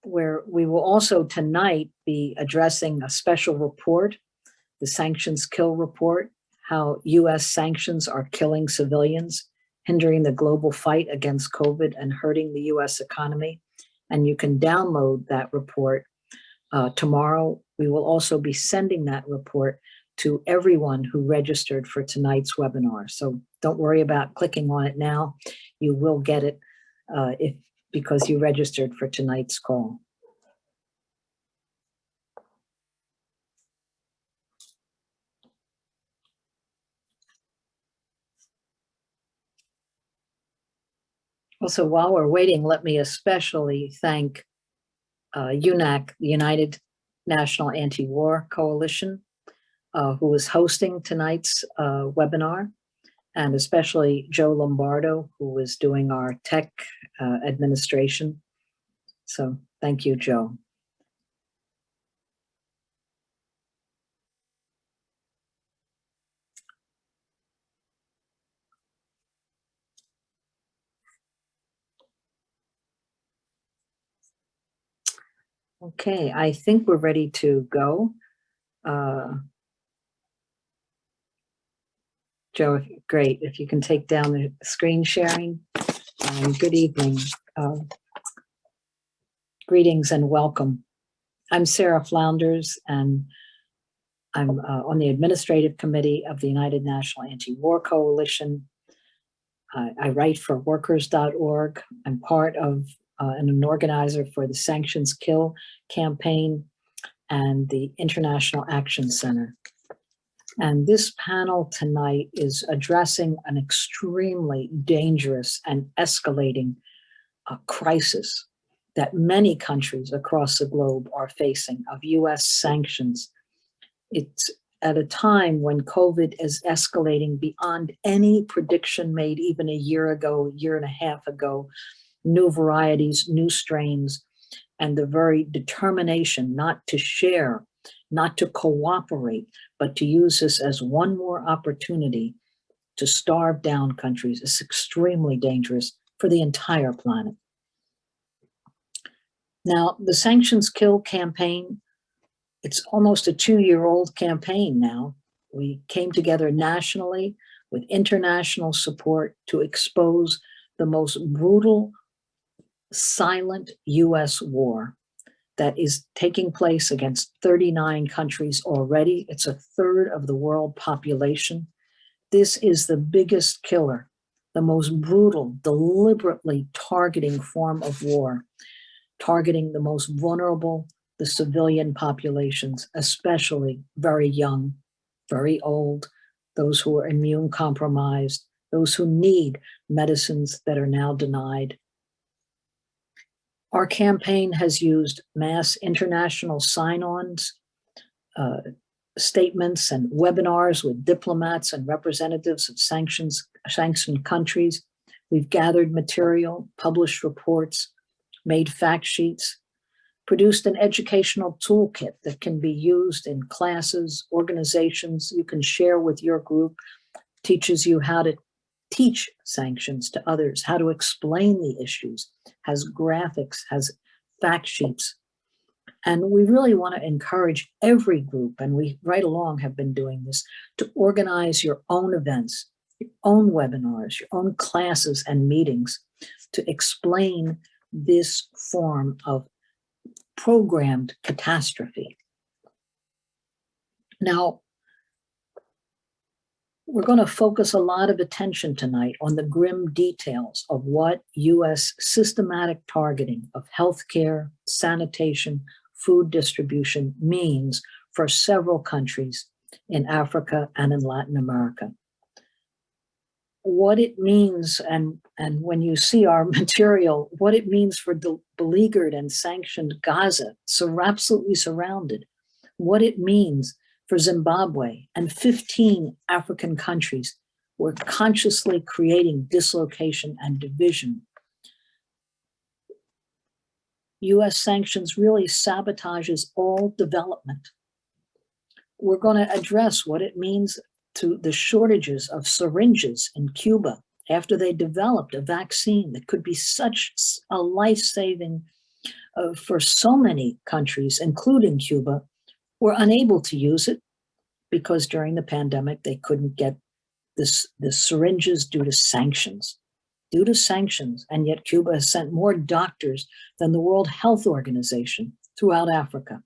where we will also tonight be addressing a special report, the Sanctions Kill Report, how US sanctions are killing civilians, hindering the global fight against COVID and hurting the US economy. And you can download that report tomorrow. We will also be sending that report to everyone who registered for tonight's webinar. So don't worry about clicking on it now. You will get it because you registered for tonight's call. Also, while we're waiting, let me especially thank UNAC, the United National Anti-War Coalition, who is hosting tonight's webinar, and especially Joe Lombardo, who is doing our tech administration. So thank you, Joe. Okay, I think we're ready to go. Joe, great. If you can take down the screen sharing. Good evening. Greetings and welcome. I'm Sara Flounders, and I'm on the administrative committee of the United National Anti-War Coalition. I write for workers.org. I'm part of and an organizer for the Sanctions Kill campaign and the International Action Center. And this panel tonight is addressing an extremely dangerous and escalating crisis that many countries across the globe are facing of US sanctions. It's at a time when COVID is escalating beyond any prediction made even a year ago, a year and a half ago. New varieties, new strains, and the very determination not to share, not to cooperate, but to use this as one more opportunity to starve down countries is extremely dangerous for the entire planet. Now, the Sanctions Kill campaign, it's almost a 2-year-old campaign now. We came together nationally with international support to expose the most brutal, silent US war that is taking place against 39 countries already. It's a third of the world population. This is the biggest killer, the most brutal, deliberately targeting form of war, targeting the most vulnerable, the civilian populations, especially very young, very old, those who are immune compromised, those who need medicines that are now denied. Our campaign has used mass international sign-ons, statements and webinars with diplomats and representatives of sanctioned countries. We've gathered material, published reports, made fact sheets, produced an educational toolkit that can be used in classes, organizations you can share with your group, teaches you how to teach sanctions to others, how to explain the issues, has graphics, has fact sheets. And we really want to encourage every group, and we right along have been doing this, to organize your own events, your own webinars, your own classes and meetings to explain this form of programmed catastrophe. Now, we're going to focus a lot of attention tonight on the grim details of what US systematic targeting of healthcare, sanitation, food distribution means for several countries in Africa and in Latin America. What it means, and when you see our material, what it means for the beleaguered and sanctioned Gaza, so absolutely surrounded, what it means for Zimbabwe and 15 African countries who are consciously creating dislocation and division. US sanctions really sabotages all development. We're going to address what it means to the shortages of syringes in Cuba after they developed a vaccine that could be such a life-saving for so many countries, including Cuba, were unable to use it because during the pandemic, they couldn't get the syringes due to sanctions. And yet Cuba has sent more doctors than the World Health Organization throughout Africa.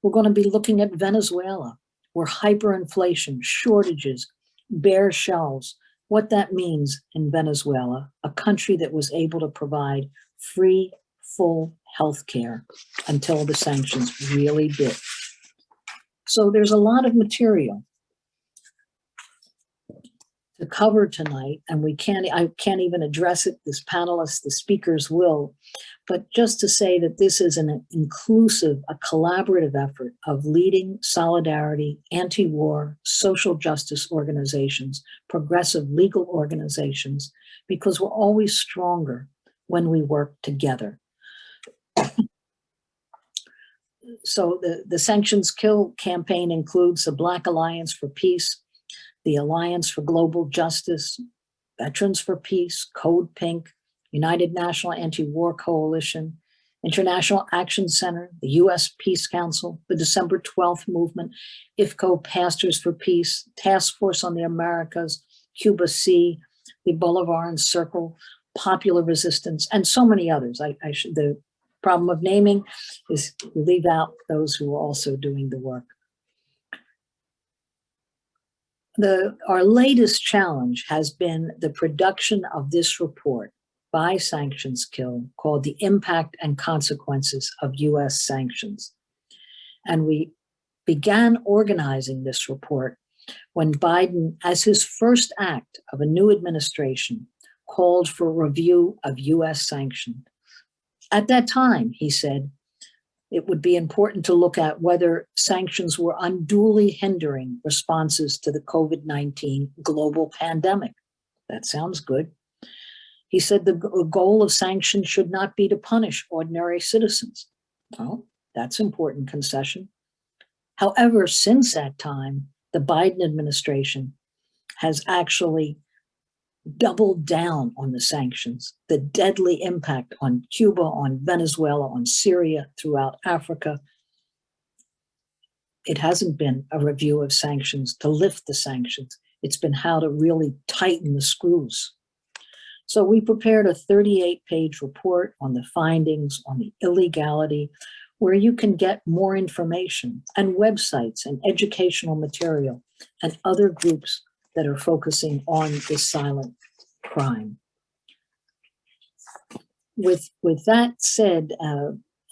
We're going to be looking at Venezuela, where hyperinflation, shortages, bare shelves, what that means in Venezuela, a country that was able to provide free, full health care until the sanctions really bit. So there's a lot of material to cover tonight, and I can't even address it. This panelists, the speakers will, but just to say that this is an inclusive, a collaborative effort of leading solidarity, anti-war, social justice organizations, progressive legal organizations, because we're always stronger when we work together. So the Sanctions Kill campaign includes the Black Alliance for Peace, the Alliance for Global Justice, Veterans for Peace, Code Pink, United National Anti-War Coalition, International Action Center, the U.S. Peace Council, the December 12th Movement, IFCO Pastors for Peace, Task Force on the Americas, Cuba C, the Bolivaran Circle, Popular Resistance, and so many others. The problem of naming is we leave out those who are also doing the work. Our latest challenge has been the production of this report by Sanctions Kill called The Impact and Consequences of U.S. Sanctions. And we began organizing this report when Biden, as his first act of a new administration, called for review of U.S. sanctions. At that time, he said, it would be important to look at whether sanctions were unduly hindering responses to the COVID-19 global pandemic. That sounds good. He said the goal of sanctions should not be to punish ordinary citizens. Well, that's an important concession. However, since that time, the Biden administration has actually doubled down on the sanctions, the deadly impact on Cuba, on Venezuela, on Syria, throughout Africa. It hasn't been a review of sanctions to lift the sanctions. It's been how to really tighten the screws. So we prepared a 38-page report on the findings, on the illegality, where you can get more information and websites and educational material and other groups that are focusing on this silent crime. With that said,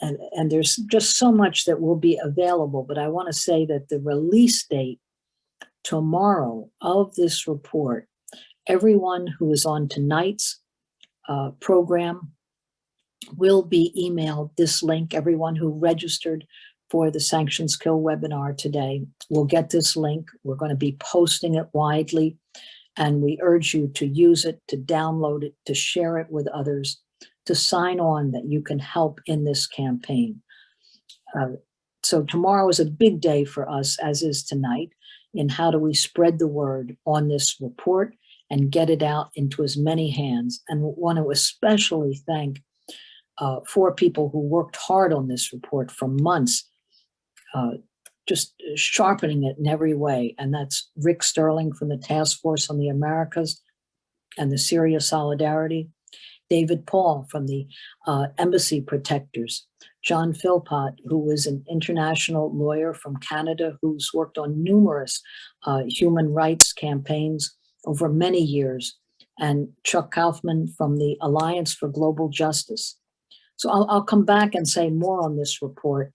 and there's just so much that will be available, but I want to say that the release date tomorrow of this report, everyone who is on tonight's program will be emailed this link. Everyone who registered for the Sanctions Kill webinar today will get this link. We're going to be posting it widely, and we urge you to use it, to download it, to share it with others, to sign on that you can help in this campaign. So tomorrow is a big day for us, as is tonight, in how do we spread the word on this report and get it out into as many hands. And want to especially thank 4 people who worked hard on this report for months, just sharpening it in every way. And that's Rick Sterling from the Task Force on the Americas and the Syria Solidarity, David Paul from the Embassy Protectors, John Philpott, who is an international lawyer from Canada who's worked on numerous human rights campaigns over many years, and Chuck Kaufman from the Alliance for Global Justice. So I'll come back and say more on this report,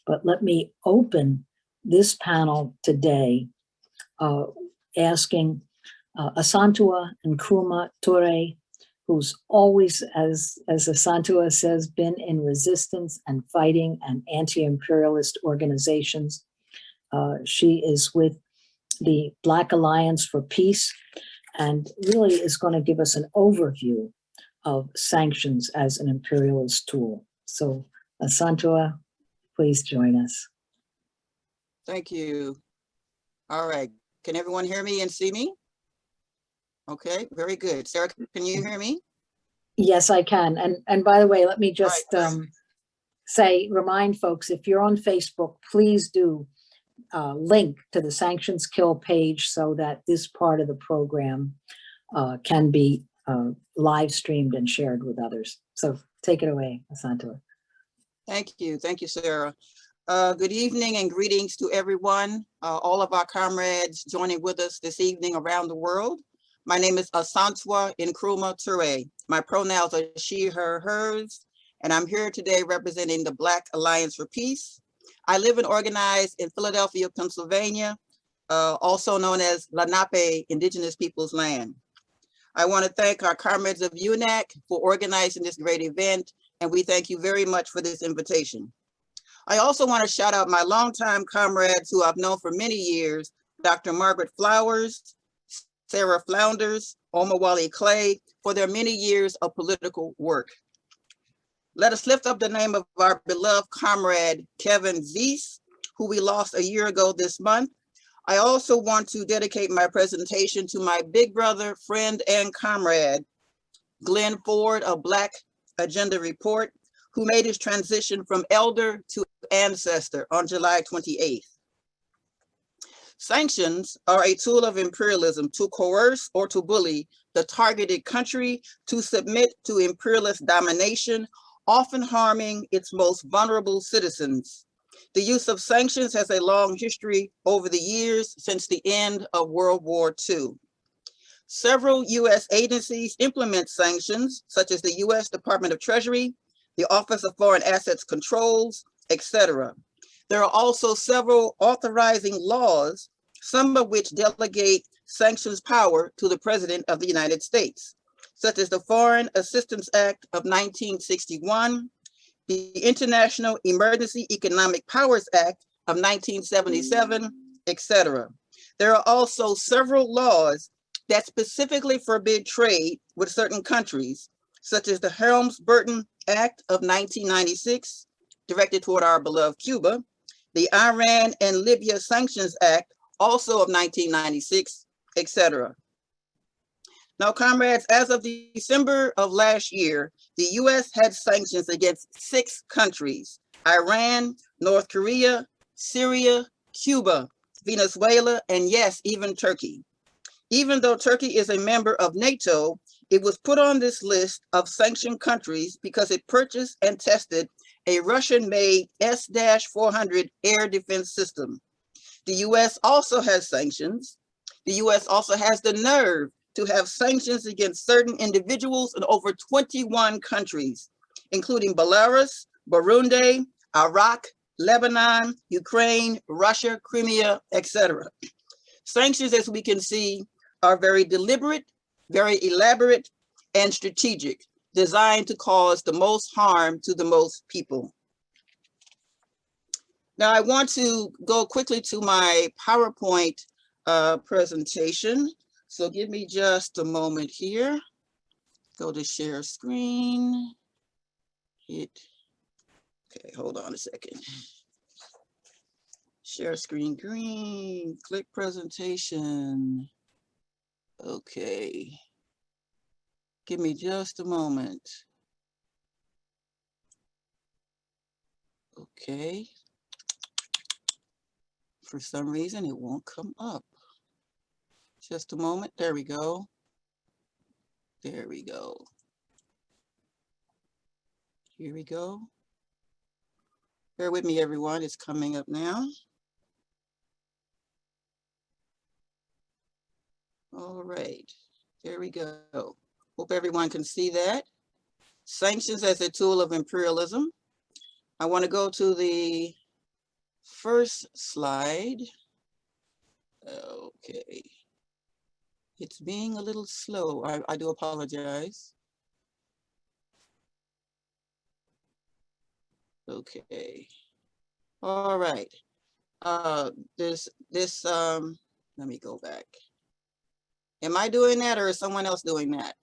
but let me open this panel today asking Asantewaa Nkrumah-Ture, who's always, as Asantewaa says, been in resistance and fighting and anti-imperialist organizations. She is with the Black Alliance for Peace and really is going to give us an overview of sanctions as an imperialist tool. So Asantewaa, please join us. Thank you. All right. Can everyone hear me and see me? Okay, very good. Sarah, can you hear me? Yes, I can. And by the way, let me just remind folks, if you're on Facebook, please do link to the Sanctions Kill page so that this part of the program can be live streamed and shared with others. So take it away, Asantewaa. Thank you, Sarah. Good evening and greetings to everyone, all of our comrades joining with us this evening around the world. My name is Asantewaa Nkrumah-Ture. My pronouns are she, her, hers, and I'm here today representing the Black Alliance for Peace. I live and organize in Philadelphia, Pennsylvania, also known as Lenape, Indigenous Peoples Land. I want to thank our comrades of UNAC for organizing this great event, and we thank you very much for this invitation. I also want to shout out my longtime comrades who I've known for many years, Dr. Margaret Flowers, Sara Flounders, Omowale Clay, for their many years of political work. Let us lift up the name of our beloved comrade, Kevin Zeese, who we lost a year ago this month. I also want to dedicate my presentation to my big brother, friend, and comrade, Glenn Ford of Black Agenda Report, who made his transition from elder to ancestor on July 28th. Sanctions are a tool of imperialism to coerce or to bully the targeted country to submit to imperialist domination, often harming its most vulnerable citizens. The use of sanctions has a long history over the years since the end of World War II. Several U.S. agencies implement sanctions, such as the U.S. Department of Treasury, the Office of Foreign Assets Controls, etc. There are also several authorizing laws, some of which delegate sanctions power to the President of the United States, such as the Foreign Assistance Act of 1961, the International Emergency Economic Powers Act of 1977, etc. There are also several laws that specifically forbid trade with certain countries, such as the Helms-Burton Act of 1996, directed toward our beloved Cuba, the Iran and Libya Sanctions Act, also of 1996, etc. Now, comrades, as of December of last year, the US had sanctions against 6 countries: Iran, North Korea, Syria, Cuba, Venezuela, and yes, even Turkey. Even though Turkey is a member of NATO, it was put on this list of sanctioned countries because it purchased and tested a Russian-made S-400 air defense system. The US also has sanctions. The US also has the nerve to have sanctions against certain individuals in over 21 countries, including Belarus, Burundi, Iraq, Lebanon, Ukraine, Russia, Crimea, etc. Sanctions, as we can see, are very deliberate, very elaborate, and strategic, designed to cause the most harm to the most people. Now, I want to go quickly to my PowerPoint presentation. So give me just a moment here. Go to share screen. Okay, hold on a second. Share screen green, click presentation. Okay. Give me just a moment. Okay. For some reason, it won't come up. Just a moment. There we go. There we go. Here we go. Bear with me, everyone. It's coming up now. All right. There we go. Hope everyone can see that. Sanctions as a tool of imperialism. I want to go to the first slide. Okay. It's being a little slow. I do apologize. Okay. All right. Let me go back. Am I doing that or is someone else doing that?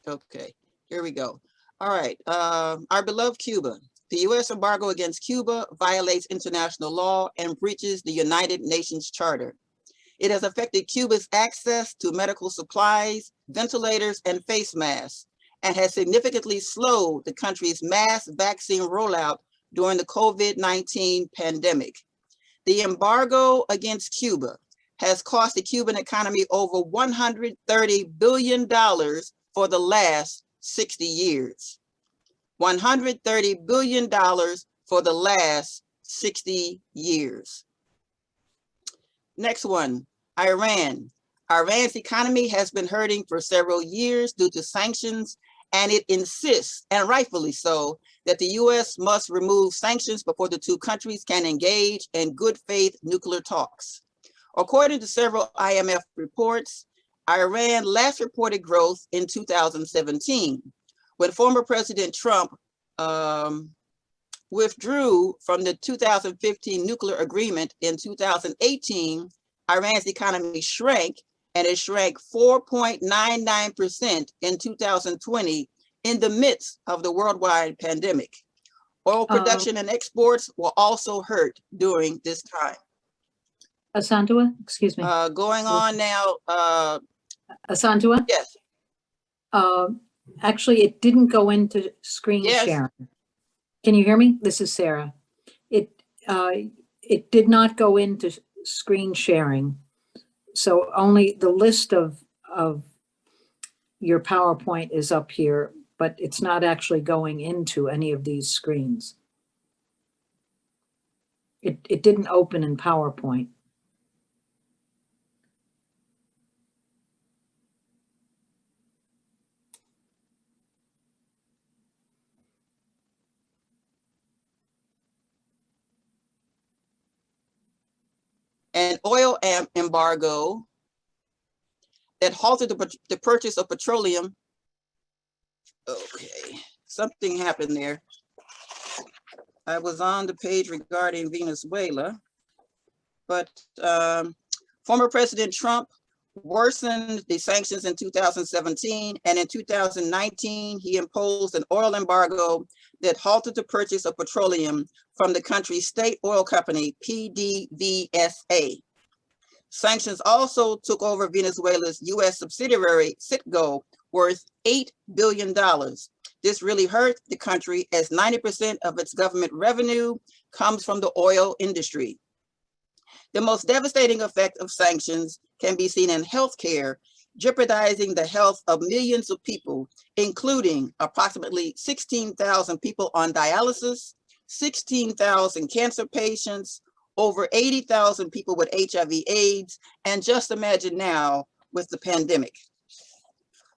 Okay, here we go. All right, our beloved Cuba. The US embargo against Cuba violates international law and breaches the United Nations Charter. It has affected Cuba's access to medical supplies, ventilators, and face masks, and has significantly slowed the country's mass vaccine rollout during the COVID-19 pandemic. The embargo against Cuba has cost the Cuban economy over $130 billion for the last 60 years. $130 billion for the last 60 years. Next one, Iran. Iran's economy has been hurting for several years due to sanctions, and it insists, and rightfully so, that the US must remove sanctions before the two countries can engage in good faith nuclear talks. According to several IMF reports, Iran last reported growth in 2017, when former President Trump withdrew from the 2015 nuclear agreement. In 2018, Iran's economy shrank, and it shrank 4.99% in 2020 in the midst of the worldwide pandemic. Oil production and exports were also hurt during this time. Asantewaa, excuse me. Going on now. Asantewaa? Yes. Actually, it didn't go into screen sharing. Can you hear me? This is Sara. It did not go into screen sharing. So only the list of your PowerPoint is up here, but it's not actually going into any of these screens. It didn't open in PowerPoint. An oil embargo that halted the purchase of petroleum. Okay, something happened there. I was on the page regarding Venezuela, but former President Trump worsened the sanctions in 2017, and in 2019, he imposed an oil embargo that halted the purchase of petroleum from the country's state oil company, PDVSA. Sanctions also took over Venezuela's US subsidiary, Citgo, worth $8 billion. This really hurt the country, as 90% of its government revenue comes from the oil industry. The most devastating effect of sanctions can be seen in healthcare, jeopardizing the health of millions of people, including approximately 16,000 people on dialysis, 16,000 cancer patients, over 80,000 people with HIV/AIDS, and just imagine now with the pandemic.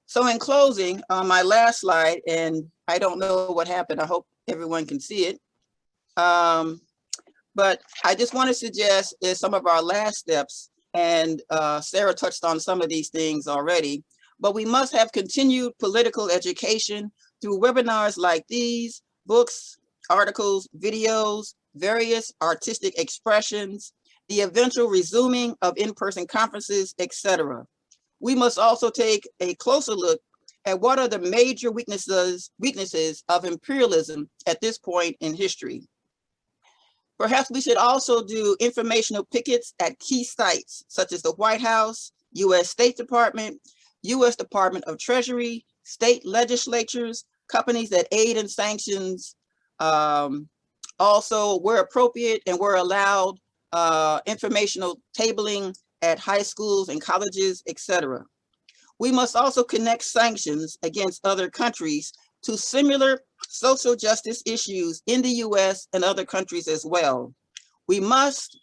So in closing, on my last slide, and I don't know what happened, I hope everyone can see it. But I just want to suggest is some of our last steps, and Sara touched on some of these things already, but we must have continued political education through webinars like these, books, articles, videos, various artistic expressions, the eventual resuming of in-person conferences, etc. We must also take a closer look at what are the major weaknesses of imperialism at this point in history. Perhaps we should also do informational pickets at key sites, such as the White House, US State Department, US Department of Treasury, state legislatures, companies that aid in sanctions, also where appropriate and where allowed, informational tabling at high schools and colleges, etc. We must also connect sanctions against other countries to similar social justice issues in the US and other countries as well. We must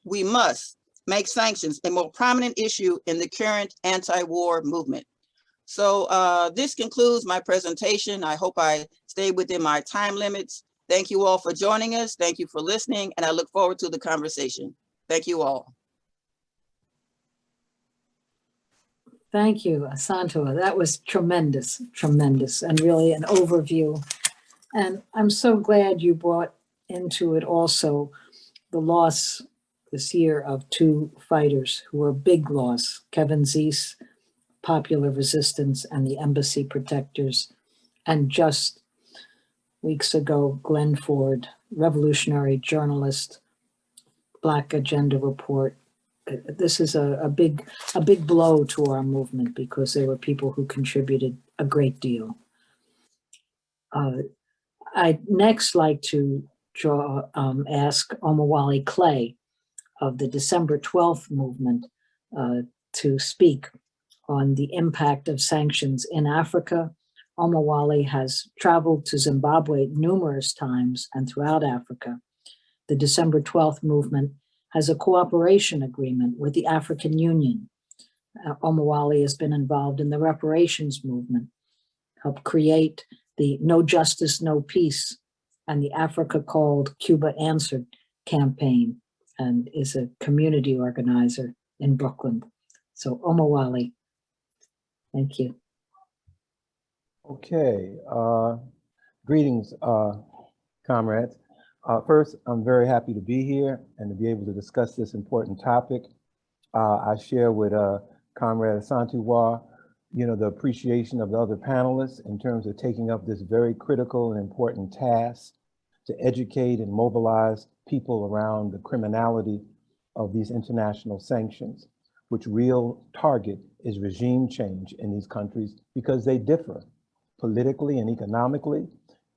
make sanctions a more prominent issue in the current anti-war movement. So this concludes my presentation. I hope I stayed within my time limits. Thank you all for joining us. Thank you for listening, and I look forward to the conversation. Thank you all. Thank you, Asantewaa. That was tremendous, tremendous, and really an overview. And I'm so glad you brought into it also the loss this year of two fighters who were a big loss, Kevin Zeese, Popular Resistance, and the Embassy Protectors, and just weeks ago, Glenn Ford, revolutionary journalist, Black Agenda Report, this is a big blow to our movement because there were people who contributed a great deal. I'd next like to ask Omowale Clay of the December 12th movement to speak on the impact of sanctions in Africa. Omowale has traveled to Zimbabwe numerous times and throughout Africa. The December 12th movement has a cooperation agreement with the African Union. Omowale has been involved in the reparations movement, helped create the No Justice, No Peace and the Africa Called, Cuba Answered campaign, and is a community organizer in Brooklyn. So Omowale, thank you. Okay, greetings, comrades. First, I'm very happy to be here and to be able to discuss this important topic. I share with Comrade Asantewaa, the appreciation of the other panelists in terms of taking up this very critical and important task to educate and mobilize people around the criminality of these international sanctions, which real target is regime change in these countries because they differ politically and economically,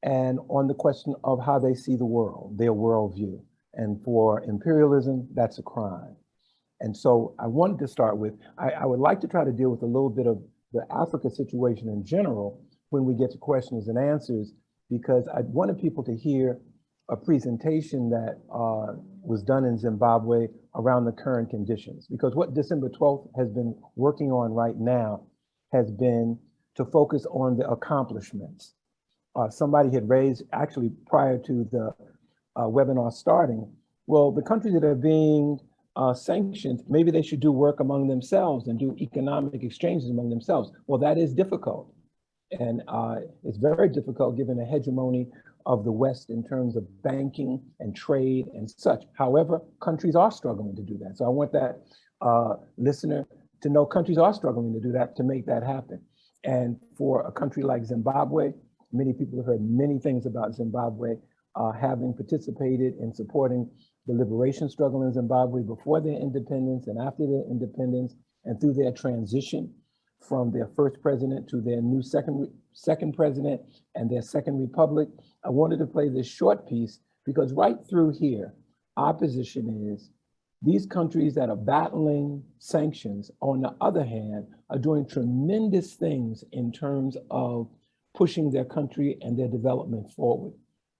and on the question of how they see the world, their worldview. And for imperialism, that's a crime. And so I wanted to start with, I would like to try to deal with a little bit of the Africa situation in general when we get to questions and answers, because I wanted people to hear a presentation that was done in Zimbabwe around the current conditions. Because what December 12th has been working on right now has been to focus on the accomplishments. Somebody had raised, actually prior to the webinar starting, well, the countries that are being sanctioned, maybe they should do work among themselves and do economic exchanges among themselves. Well, that is difficult. And it's very difficult given the hegemony of the West in terms of banking and trade and such. However, countries are struggling to do that. So I want that listener to know countries are struggling to do that, to make that happen. And for a country like Zimbabwe, many people have heard many things about Zimbabwe, having participated in supporting the liberation struggle in Zimbabwe before their independence and after their independence, and through their transition from their first president to their new second president and their second republic. I wanted to play this short piece because right through here, our position is these countries that are battling sanctions, on the other hand, are doing tremendous things in terms of pushing their country and their development forward.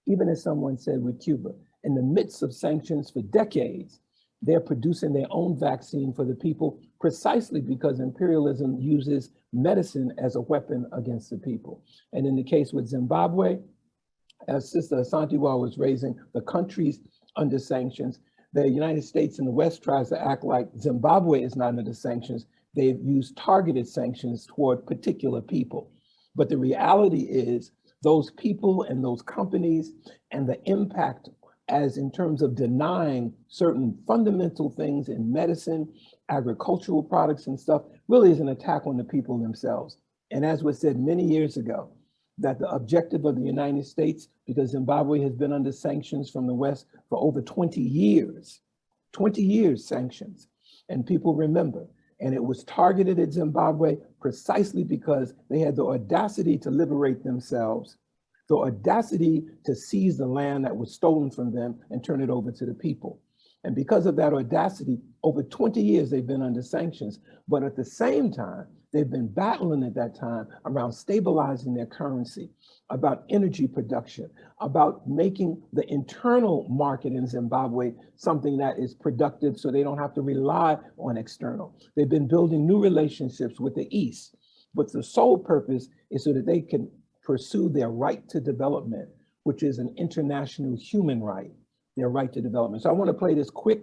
Even as someone said with Cuba, in the midst of sanctions for decades, they're producing their own vaccine for the people precisely because imperialism uses medicine as a weapon against the people. And in the case with Zimbabwe, as Sister Asantewaa was raising, the countries under sanctions, the United States and the West tries to act like Zimbabwe is not under sanctions. They've used targeted sanctions toward particular people. But the reality is those people and those companies and the impact as in terms of denying certain fundamental things in medicine, agricultural products and stuff, really is an attack on the people themselves. And as was said many years ago, that the objective of the United States, because Zimbabwe has been under sanctions from the West for over 20 years sanctions, and people remember, and it was targeted at Zimbabwe precisely because they had the audacity to liberate themselves, the audacity to seize the land that was stolen from them and turn it over to the people. And because of that audacity, over 20 years they've been under sanctions, but at the same time, they've been battling at that time around stabilizing their currency, about energy production, about making the internal market in Zimbabwe something that is productive so they don't have to rely on external. They've been building new relationships with the East, but the sole purpose is so that they can pursue their right to development, which is an international human right, their right to development. So I want to play this quick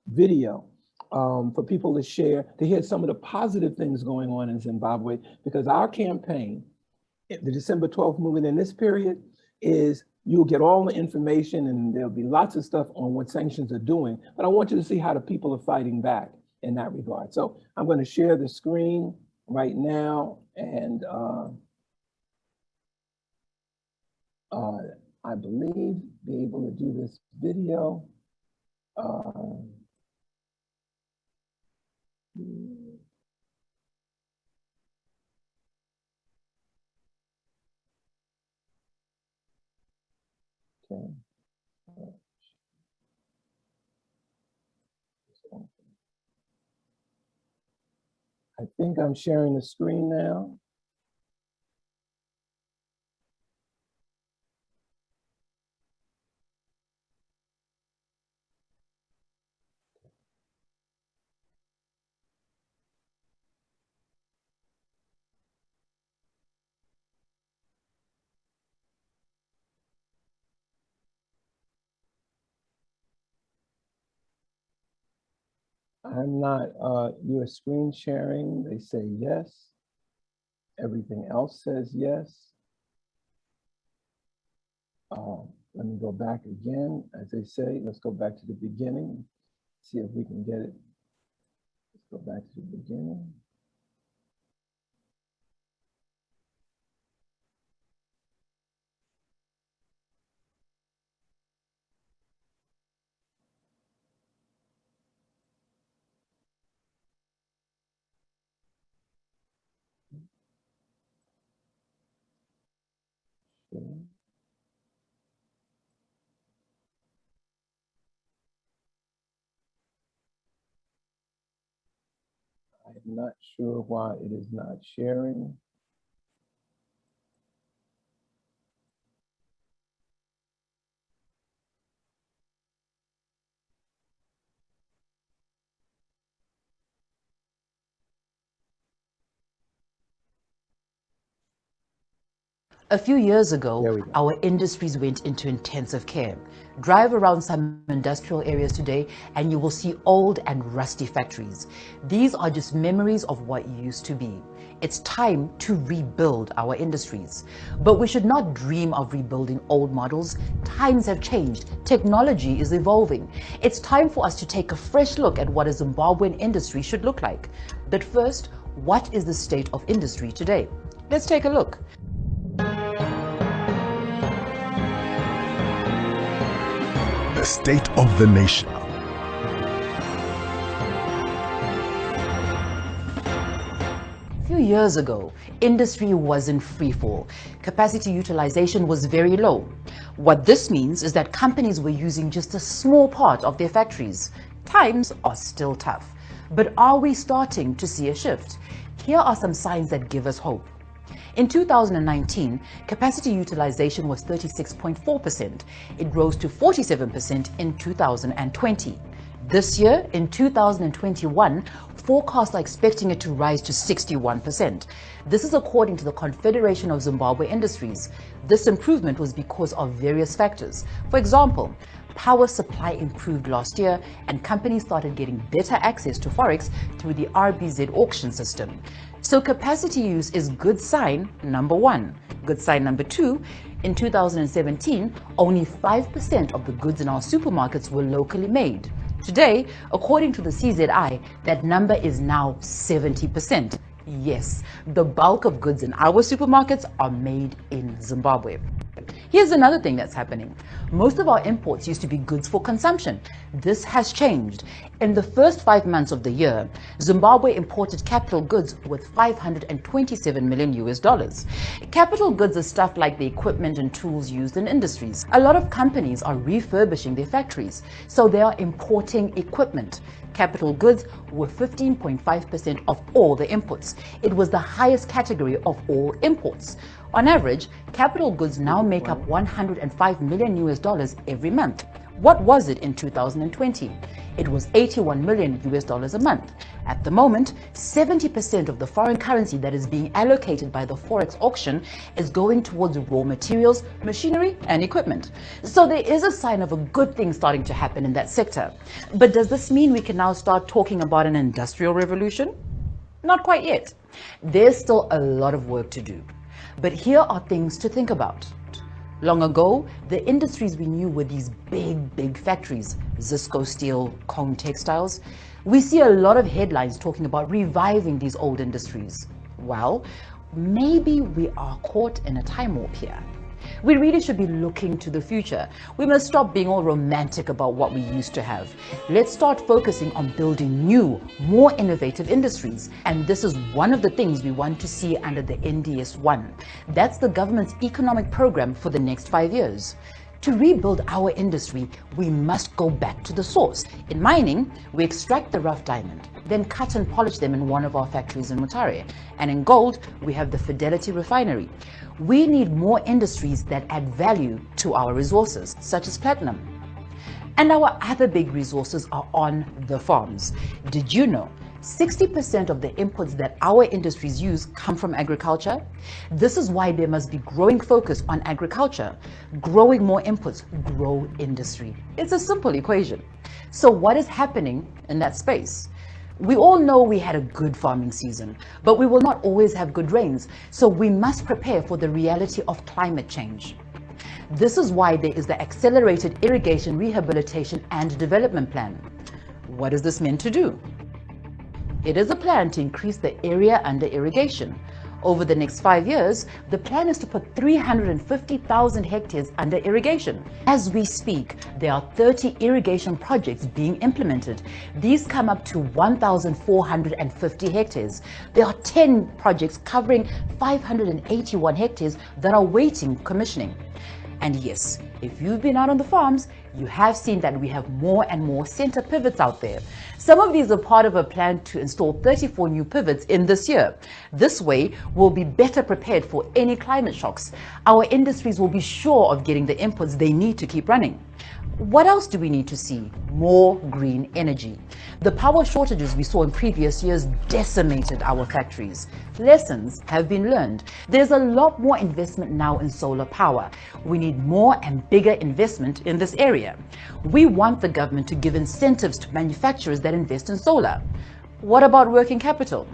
video for people to share, to hear some of the positive things going on in Zimbabwe, because our campaign, the December 12th movement in this period, is you'll get all the information and there'll be lots of stuff on what sanctions are doing, but I want you to see how the people are fighting back in that regard. So I'm going to share the screen right now, and I believe be able to do this video. Okay. I think I'm sharing the screen now. I'm not, you're screen sharing. They say yes. Everything else says yes. Let me go back again. As they say, let's go back to the beginning. See if we can get it. Let's go back to the beginning. Okay. I'm not sure why it is not sharing. A few years There ago, we go. our industries went into intensive care. Drive around some industrial areas today and you will see old and rusty factories. These are just memories of what used to be. It's time to rebuild our industries. But we should not dream of rebuilding old models. Times have changed. Technology is evolving. It's time for us to take a fresh look at what a Zimbabwean industry should look like. But first, what is the state of industry today? Let's take a look. The state of the nation. A few years ago, industry was in free fall. Capacity utilization was very low. What this means is that companies were using just a small part of their factories. Times are still tough, but are we starting to see a shift? Here are some signs that give us hope. In 2019, capacity utilization was 36.4%. It rose to 47% in 2020. This year, in 2021, forecasts are expecting it to rise to 61%. This is according to the Confederation of Zimbabwe Industries. This improvement was because of various factors. For example, power supply improved last year and companies started getting better access to forex through the RBZ auction system. So capacity use is good sign number one. Good sign number two, in 2017, only 5% of the goods in our supermarkets were locally made. Today, according to the CZI, that number is now 70%. Yes, the bulk of goods in our supermarkets are made in Zimbabwe. Here's another thing that's happening. Most of our imports used to be goods for consumption. This has changed. In the first 5 months of the year, Zimbabwe imported capital goods worth $527 million. Capital goods are stuff like the equipment and tools used in industries. A lot of companies are refurbishing their factories, so they are importing equipment. Capital goods were 15.5% of all the inputs. It was the highest category of all imports. On average, capital goods now make up $105 million every month. What was it in 2020? It was $81 million a month. At the moment, 70% of the foreign currency that is being allocated by the forex auction is going towards raw materials, machinery, and equipment. So there is a sign of a good thing starting to happen in that sector. But does this mean we can now start talking about an industrial revolution? Not quite yet. There's still a lot of work to do. But here are things to think about. Long ago, the industries we knew were these big factories, Zisco Steel, Cone Textiles. We see a lot of headlines talking about reviving these old industries. Well, maybe we are caught in a time warp here. We really should be looking to the future. We must stop being all romantic about what we used to have. Let's start focusing on building new, more innovative industries. And this is one of the things we want to see under the NDS-1. That's the government's economic program for the next 5 years. To rebuild our industry, we must go back to the source. In mining, we extract the rough diamond, then cut and polish them in one of our factories in Nkrumah-Ture. And in gold, we have the Fidelity refinery. We need more industries that add value to our resources, such as platinum. And our other big resources are on the farms. Did you know 60% of the inputs that our industries use come from agriculture? This is why there must be growing focus on agriculture. Growing more inputs, grow industry. It's a simple equation. So what is happening in that space? We all know we had a good farming season, but we will not always have good rains. So we must prepare for the reality of climate change. This is why there is the Accelerated Irrigation Rehabilitation and Development Plan. What is this meant to do? It is a plan to increase the area under irrigation. Over the next 5 years, the plan is to put 350,000 hectares under irrigation. As we speak, there are 30 irrigation projects being implemented. These come up to 1,450 hectares. There are 10 projects covering 581 hectares that are waiting commissioning. And yes, if you've been out on the farms, you have seen that we have more and more center pivots out there. Some of these are part of a plan to install 34 new pivots in this year. This way, we'll be better prepared for any climate shocks. Our industries will be sure of getting the inputs they need to keep running. What else do we need to see? More green energy. The power shortages we saw in previous years decimated our factories. Lessons have been learned. There's a lot more investment now in solar power. We need more and bigger investment in this area. We want the government to give incentives to manufacturers that invest in solar. What about working capital?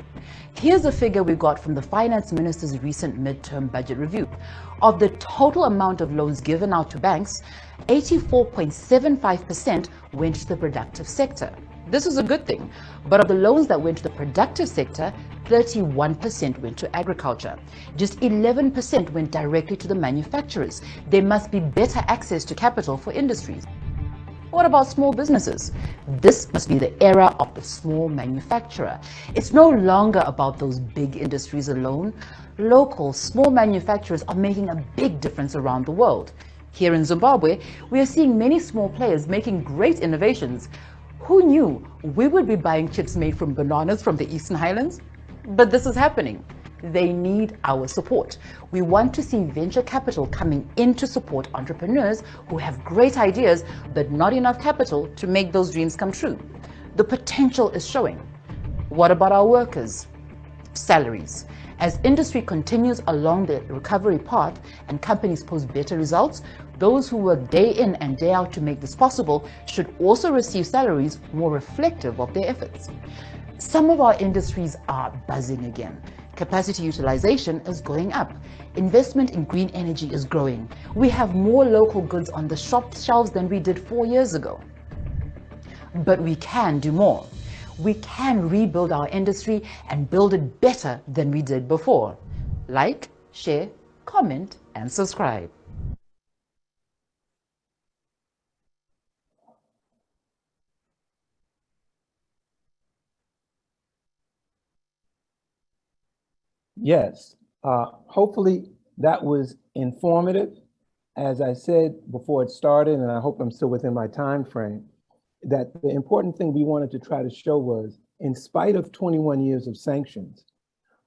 Here's a figure we got from the Finance Minister's recent midterm budget review. Of the total amount of loans given out to banks, 84.75% went to the productive sector. This is a good thing, but of the loans that went to the productive sector, 31% went to agriculture. Just 11% went directly to the manufacturers. There must be better access to capital for industries. What about small businesses? This must be the era of the small manufacturer. It's no longer about those big industries alone. Local small manufacturers are making a big difference around the world. Here in Zimbabwe, we are seeing many small players making great innovations. Who knew we would be buying chips made from bananas from the Eastern Highlands? But this is happening. They need our support. We want to see venture capital coming in to support entrepreneurs who have great ideas, but not enough capital to make those dreams come true. The potential is showing. What about our workers? Salaries. As industry continues along the recovery path and companies post better results, those who work day in and day out to make this possible should also receive salaries more reflective of their efforts. Some of our industries are buzzing again. Capacity utilization is going up. Investment in green energy is growing. We have more local goods on the shop shelves than we did 4 years ago. But we can do more. We can rebuild our industry and build it better than we did before. Like, share, comment, and subscribe. Yes, hopefully that was informative. As I said before it started, and I hope I'm still within my time frame, that the important thing we wanted to try to show was, in spite of 21 years of sanctions,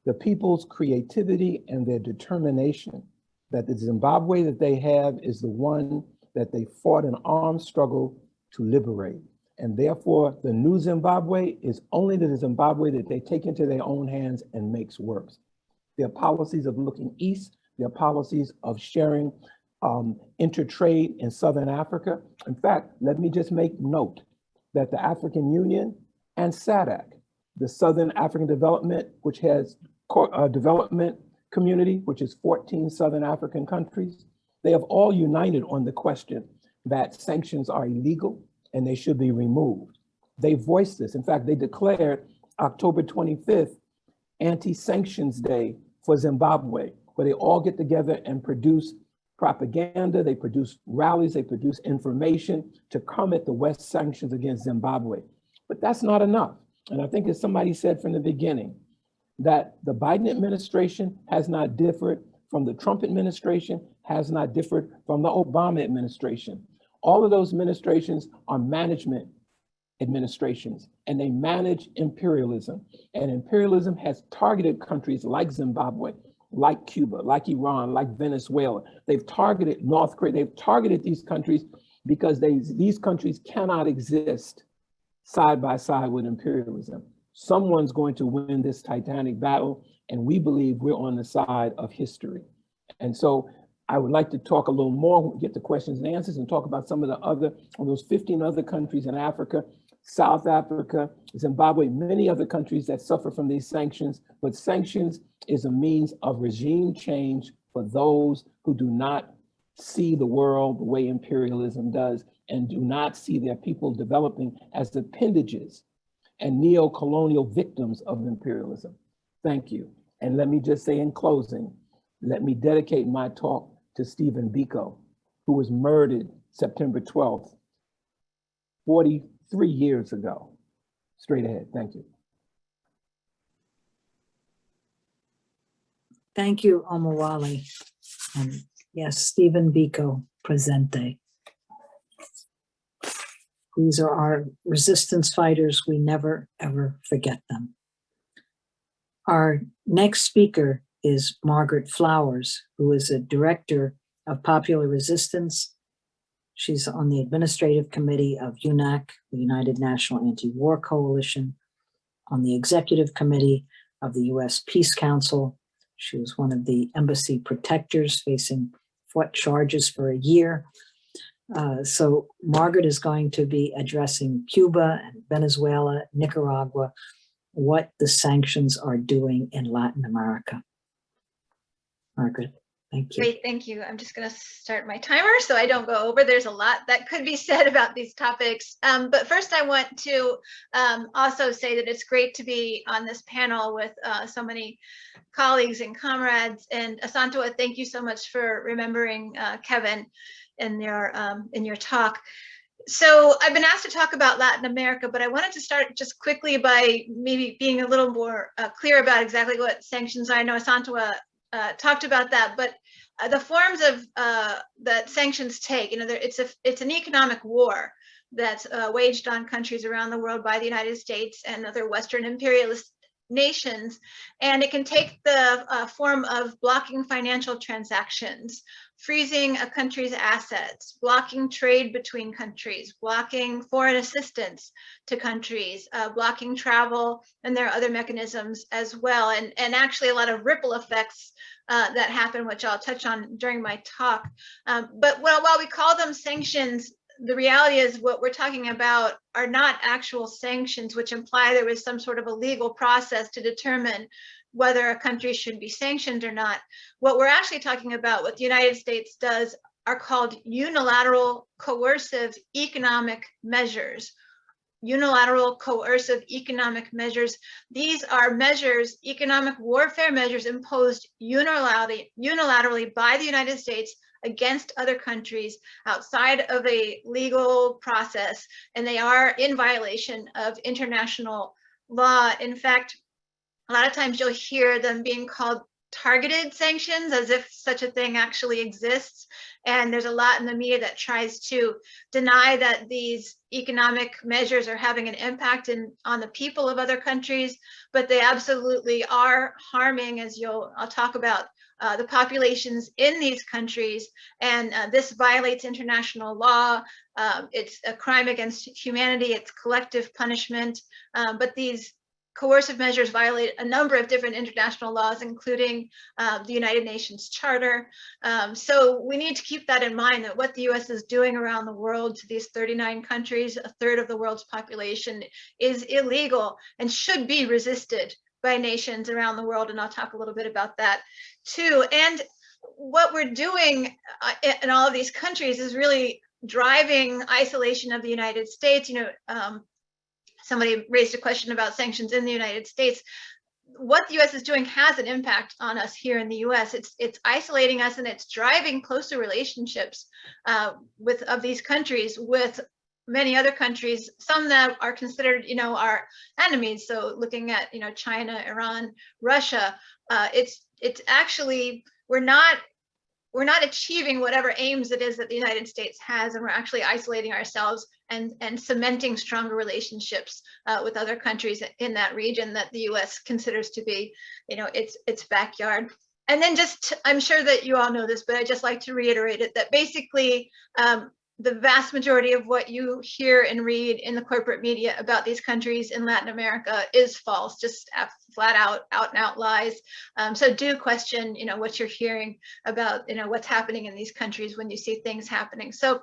the people's creativity and their determination that the Zimbabwe that they have is the one that they fought an armed struggle to liberate. And therefore, the new Zimbabwe is only the Zimbabwe that they take into their own hands and makes worse. Their policies of looking east, their policies of sharing intertrade in Southern Africa. In fact, let me just make note that the African Union and SADC, the Southern African Development, which has a development community, which is 14 Southern African countries, they have all united on the question that sanctions are illegal and they should be removed. They voiced this. In fact, they declared October 25th Anti-Sanctions Day for Zimbabwe, where they all get together and produce propaganda, they produce rallies, they produce information to come at the West sanctions against Zimbabwe. But that's not enough. And I think as somebody said from the beginning, that the Biden administration has not differed from the Trump administration, has not differed from the Obama administration. All of those administrations are management administrations, and they manage imperialism. And imperialism has targeted countries like Zimbabwe, like Cuba, like Iran, like Venezuela. They've targeted North Korea. They've targeted these countries because these countries cannot exist side by side with imperialism. Someone's going to win this titanic battle, and we believe we're on the side of history. And so I would like to talk a little more, get to questions and answers, and talk about some of the other, those 15 other countries in Africa, South Africa, Zimbabwe, many other countries that suffer from these sanctions. But sanctions is a means of regime change for those who do not see the world the way imperialism does and do not see their people developing as appendages and neo-colonial victims of imperialism. Thank you. And let me just say in closing, let me dedicate my talk to Stephen Biko, who was murdered September 12th, 43 years ago. Straight ahead, thank you. Thank you, Omowale. Yes, Stephen Biko, presente. These are our resistance fighters. We never, ever forget them. Our next speaker is Margaret Flowers, who is a director of Popular Resistance. She's on the administrative committee of UNAC, the United National Anti-War Coalition, on the executive committee of the U.S. Peace Council. She was one of the embassy protectors facing what charges for a year. So Margaret is going to be addressing Cuba and Venezuela, Nicaragua, what the sanctions are doing in Latin America. Margaret, thank you. Great, thank you. I'm just going to start my timer so I don't go over. There's a lot that could be said about these topics. But first I want to also say that it's great to be on this panel with so many colleagues and comrades. And Asantewaa, thank you so much for remembering Kevin in your talk. So I've been asked to talk about Latin America, but I wanted to start just quickly by maybe being a little more clear about exactly what sanctions are. I know Asantewaa talked about that, but the forms of that sanctions take, it's an economic war that's waged on countries around the world by the United States and other Western imperialist nations, and it can take the form of blocking financial transactions, freezing a country's assets, blocking trade between countries, blocking foreign assistance to countries, blocking travel, and there are other mechanisms as well, and actually a lot of ripple effects that happen, which I'll touch on during my talk. But while we call them sanctions, the reality is what we're talking about are not actual sanctions, which imply there was some sort of a legal process to determine whether a country should be sanctioned or not. What we're actually talking about, what the United States does, are called unilateral coercive economic measures. Unilateral coercive economic measures. These are measures, economic warfare measures imposed unilaterally by the United States against other countries outside of a legal process, and they are in violation of international law. In fact, a lot of times you'll hear them being called targeted sanctions, as if such a thing actually exists. And there's a lot in the media that tries to deny that these economic measures are having an impact on the people of other countries, but they absolutely are harming, as I'll talk about, the populations in these countries, and this violates international law. It's a crime against humanity, it's collective punishment, but these coercive measures violate a number of different international laws, including the United Nations Charter. So we need to keep that in mind, that what the US is doing around the world to these 39 countries, a third of the world's population, is illegal and should be resisted by nations around the world, and I'll talk a little bit about that too. And what we're doing in all of these countries is really driving isolation of the United States. Somebody raised a question about sanctions in the United States. what the U.S. is doing has an impact on us here in the U.S. It's isolating us, and it's driving closer relationships of these countries with many other countries, some that are considered, our enemies. So looking at, China, Iran, Russia, it's actually, we're not achieving whatever aims it is that the United States has, and we're actually isolating ourselves and cementing stronger relationships with other countries in that region that the U.S. considers to be, its backyard. And then I'm sure that you all know this, but I'd just like to reiterate it, that basically the vast majority of what you hear and read in the corporate media about these countries in Latin America is false, just flat out and out lies. So do question, what you're hearing about, what's happening in these countries when you see things happening. So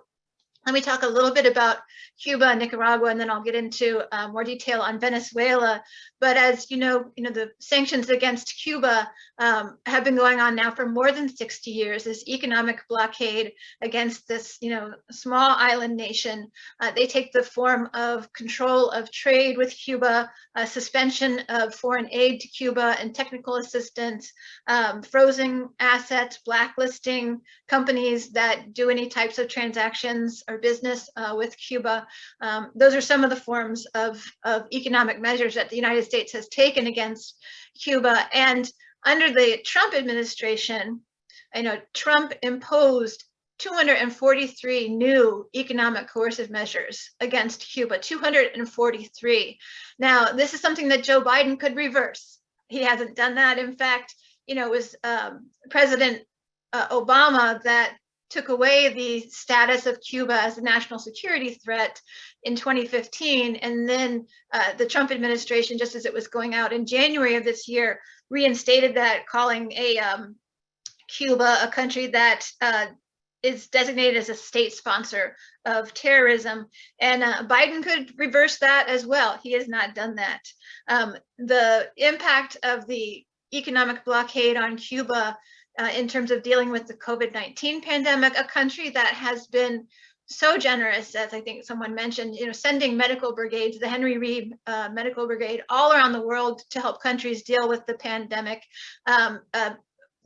let me talk a little bit about Cuba and Nicaragua, and then I'll get into more detail on Venezuela. But as you know, the sanctions against Cuba have been going on now for more than 60 years. This economic blockade against this, small island nation. They take the form of control of trade with Cuba, suspension of foreign aid to Cuba and technical assistance, frozen assets, blacklisting companies that do any types of transactions or business with Cuba. Those are some of the forms of economic measures that the United States has taken against Cuba. And under the Trump administration, Trump imposed 243 new economic coercive measures against Cuba, 243. Now, this is something that Joe Biden could reverse. He hasn't done that. In fact, it was President Obama that took away the status of Cuba as a national security threat in 2015. And then the Trump administration, just as it was going out in January of this year, reinstated that, calling Cuba a country that is designated as a state sponsor of terrorism. And Biden could reverse that as well. He has not done that. The impact of the economic blockade on Cuba in terms of dealing with the COVID-19 pandemic, a country that has been so generous, as I think someone mentioned, sending medical brigades, the Henry Reed Medical Brigade, all around the world to help countries deal with the pandemic.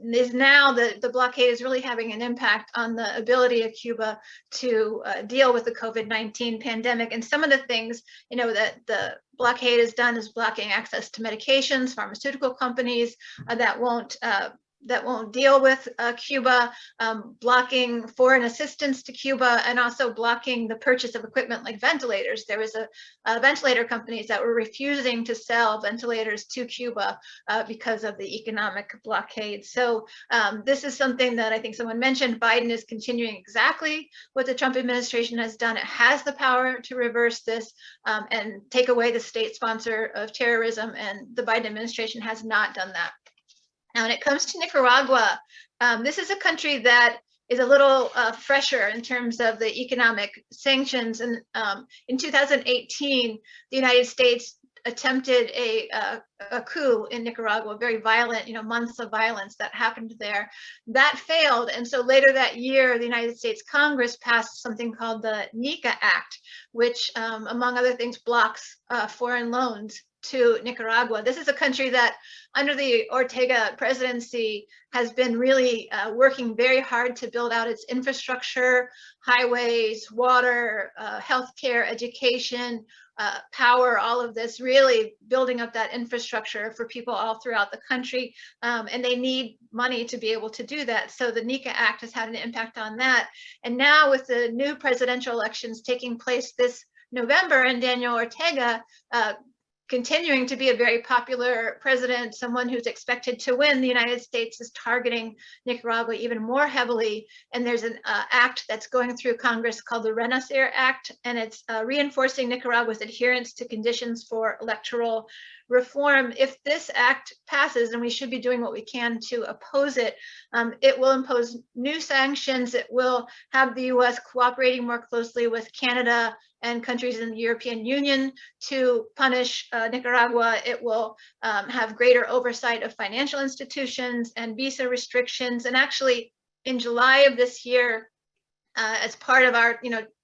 Is now the blockade is really having an impact on the ability of Cuba to deal with the COVID-19 pandemic. And some of the things, that the blockade has done is blocking access to medications, pharmaceutical companies that won't deal with Cuba, blocking foreign assistance to Cuba, and also blocking the purchase of equipment like ventilators. There was a ventilator companies that were refusing to sell ventilators to Cuba because of the economic blockade. So this is something that I think someone mentioned. Biden is continuing exactly what the Trump administration has done. It has the power to reverse this and take away the state sponsor of terrorism, and the Biden administration has not done that. Now, when it comes to Nicaragua, this is a country that is a little fresher in terms of the economic sanctions. And in 2018, the United States attempted a coup in Nicaragua, very violent, months of violence that happened there. That failed. And so later that year, the United States Congress passed something called the NICA Act, which, among other things, blocks foreign loans to Nicaragua. This is a country that under the Ortega presidency has been really working very hard to build out its infrastructure, highways, water, healthcare, education, power, all of this, really building up that infrastructure for people all throughout the country. And they need money to be able to do that. So the NICA Act has had an impact on that. And now with the new presidential elections taking place this November, and Daniel Ortega continuing to be a very popular president, someone who's expected to win, the United States is targeting Nicaragua even more heavily. And there's an act that's going through Congress called the Renacer Act, and it's reinforcing Nicaragua's adherence to conditions for electoral reform. If this act passes, and we should be doing what we can to oppose it, it will impose new sanctions. It will have the US cooperating more closely with Canada and countries in the European Union to punish Nicaragua. It will have greater oversight of financial institutions and visa restrictions. And actually, in July of this year, as part of our,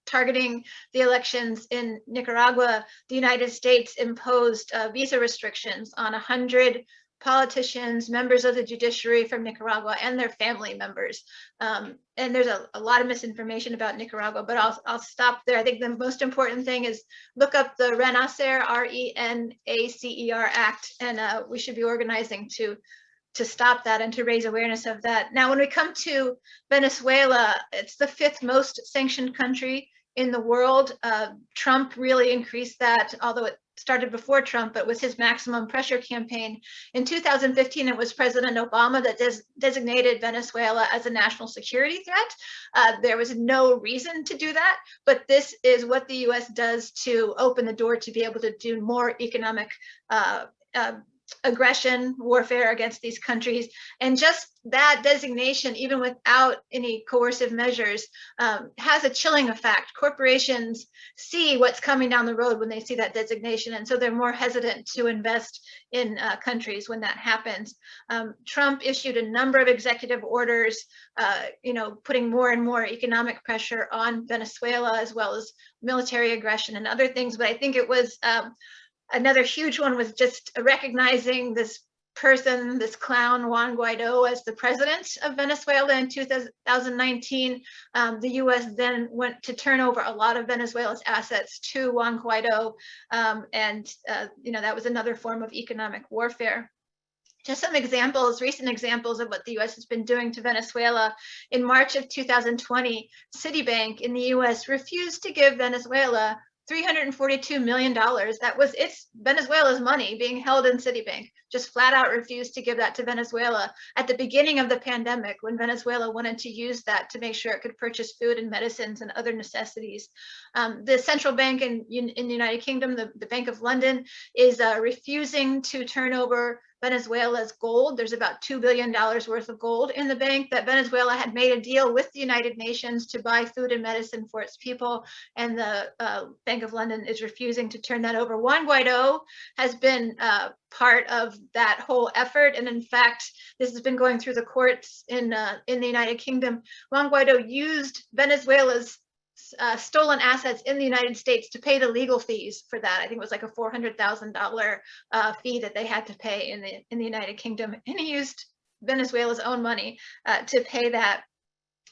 targeting the elections in Nicaragua, the United States imposed visa restrictions on 100 politicians, members of the judiciary from Nicaragua, and their family members. And there's a lot of misinformation about Nicaragua, but I'll stop there. I think the most important thing is look up the RENACER, RENACER Act, and we should be organizing to stop that and to raise awareness of that. Now, when we come to Venezuela, it's the 5th most sanctioned country in the world. Trump really increased that, although it started before Trump, but was his maximum pressure campaign. In 2015, it was President Obama that designated Venezuela as a national security threat. There was no reason to do that, but this is what the US does to open the door to be able to do more economic aggression, warfare against these countries. And just that designation, even without any coercive measures, has a chilling effect. Corporations see what's coming down the road when they see that designation, and so they're more hesitant to invest in countries when that happens. Trump issued a number of executive orders, putting more and more economic pressure on Venezuela, as well as military aggression and other things. But I think it was another huge one was just recognizing this person, this clown, Juan Guaido, as the president of Venezuela in 2019. The US then went to turn over a lot of Venezuela's assets to Juan Guaido. That was another form of economic warfare. Just some examples, recent examples of what the US has been doing to Venezuela. In March of 2020, Citibank in the US refused to give Venezuela $342 million. That was Venezuela's money being held in Citibank, just flat out refused to give that to Venezuela at the beginning of the pandemic, when Venezuela wanted to use that to make sure it could purchase food and medicines and other necessities. The central bank in the United Kingdom, the Bank of London, is refusing to turn over Venezuela's gold. There's about $2 billion worth of gold in the bank that Venezuela had made a deal with the United Nations to buy food and medicine for its people, and the Bank of London is refusing to turn that over. Juan Guaido has been part of that whole effort, and in fact, this has been going through the courts in the United Kingdom. Juan Guaido used Venezuela's stolen assets in the United States to pay the legal fees for that. I think it was like a $400,000 fee that they had to pay in the United Kingdom, and he used Venezuela's own money to pay that.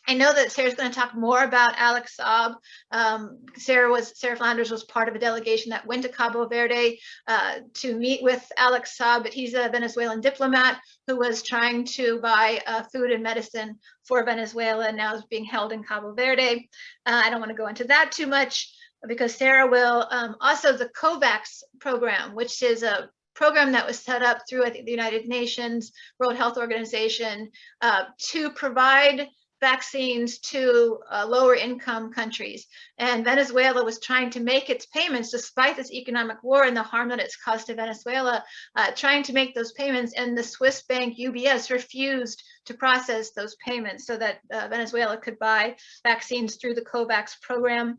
I know that Sarah's going to talk more about Alex Saab. Sara Flounders was part of a delegation that went to Cabo Verde to meet with Alex Saab, but he's a Venezuelan diplomat who was trying to buy food and medicine for Venezuela, and now is being held in Cabo Verde. I don't want to go into that too much because Sara will. Also, the COVAX program, which is a program that was set up through, I think, the United Nations, World Health Organization, to provide vaccines to lower income countries. And Venezuela was trying to make its payments despite this economic war and the harm that it's caused to Venezuela, trying to make those payments, and the Swiss bank UBS refused to process those payments so that Venezuela could buy vaccines through the COVAX program.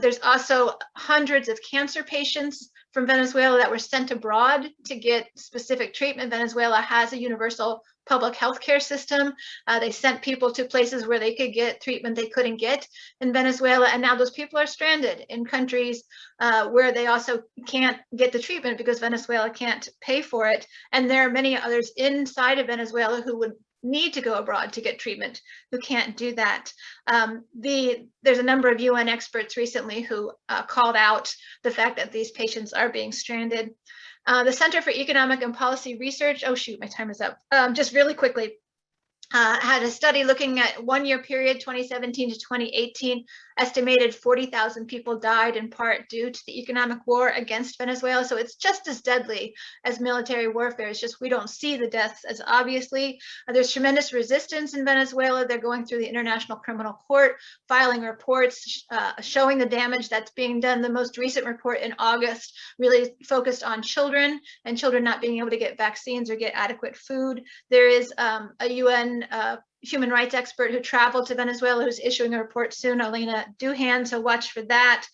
There's also hundreds of cancer patients from Venezuela that were sent abroad to get specific treatment. Venezuela has a universal public health care system. They sent people to places where they could get treatment they couldn't get in Venezuela, and now those people are stranded in countries where they also can't get the treatment because Venezuela can't pay for it. And there are many others inside of Venezuela who would need to go abroad to get treatment who can't do that. There's a number of UN experts recently who called out the fact that these patients are being stranded. The Center for Economic and Policy Research, oh shoot, my time is up. Just really quickly, had a study looking at 1 year period, 2017 to 2018, estimated 40,000 people died in part due to the economic war against Venezuela. So it's just as deadly as military warfare. It's just we don't see the deaths as obviously. There's tremendous resistance in Venezuela. They're going through the International Criminal Court, filing reports showing the damage that's being done. The most recent report in August really focused on children and children not being able to get vaccines or get adequate food. There is a UN human rights expert who traveled to Venezuela who's issuing a report soon, Alina Duhan, so watch for that.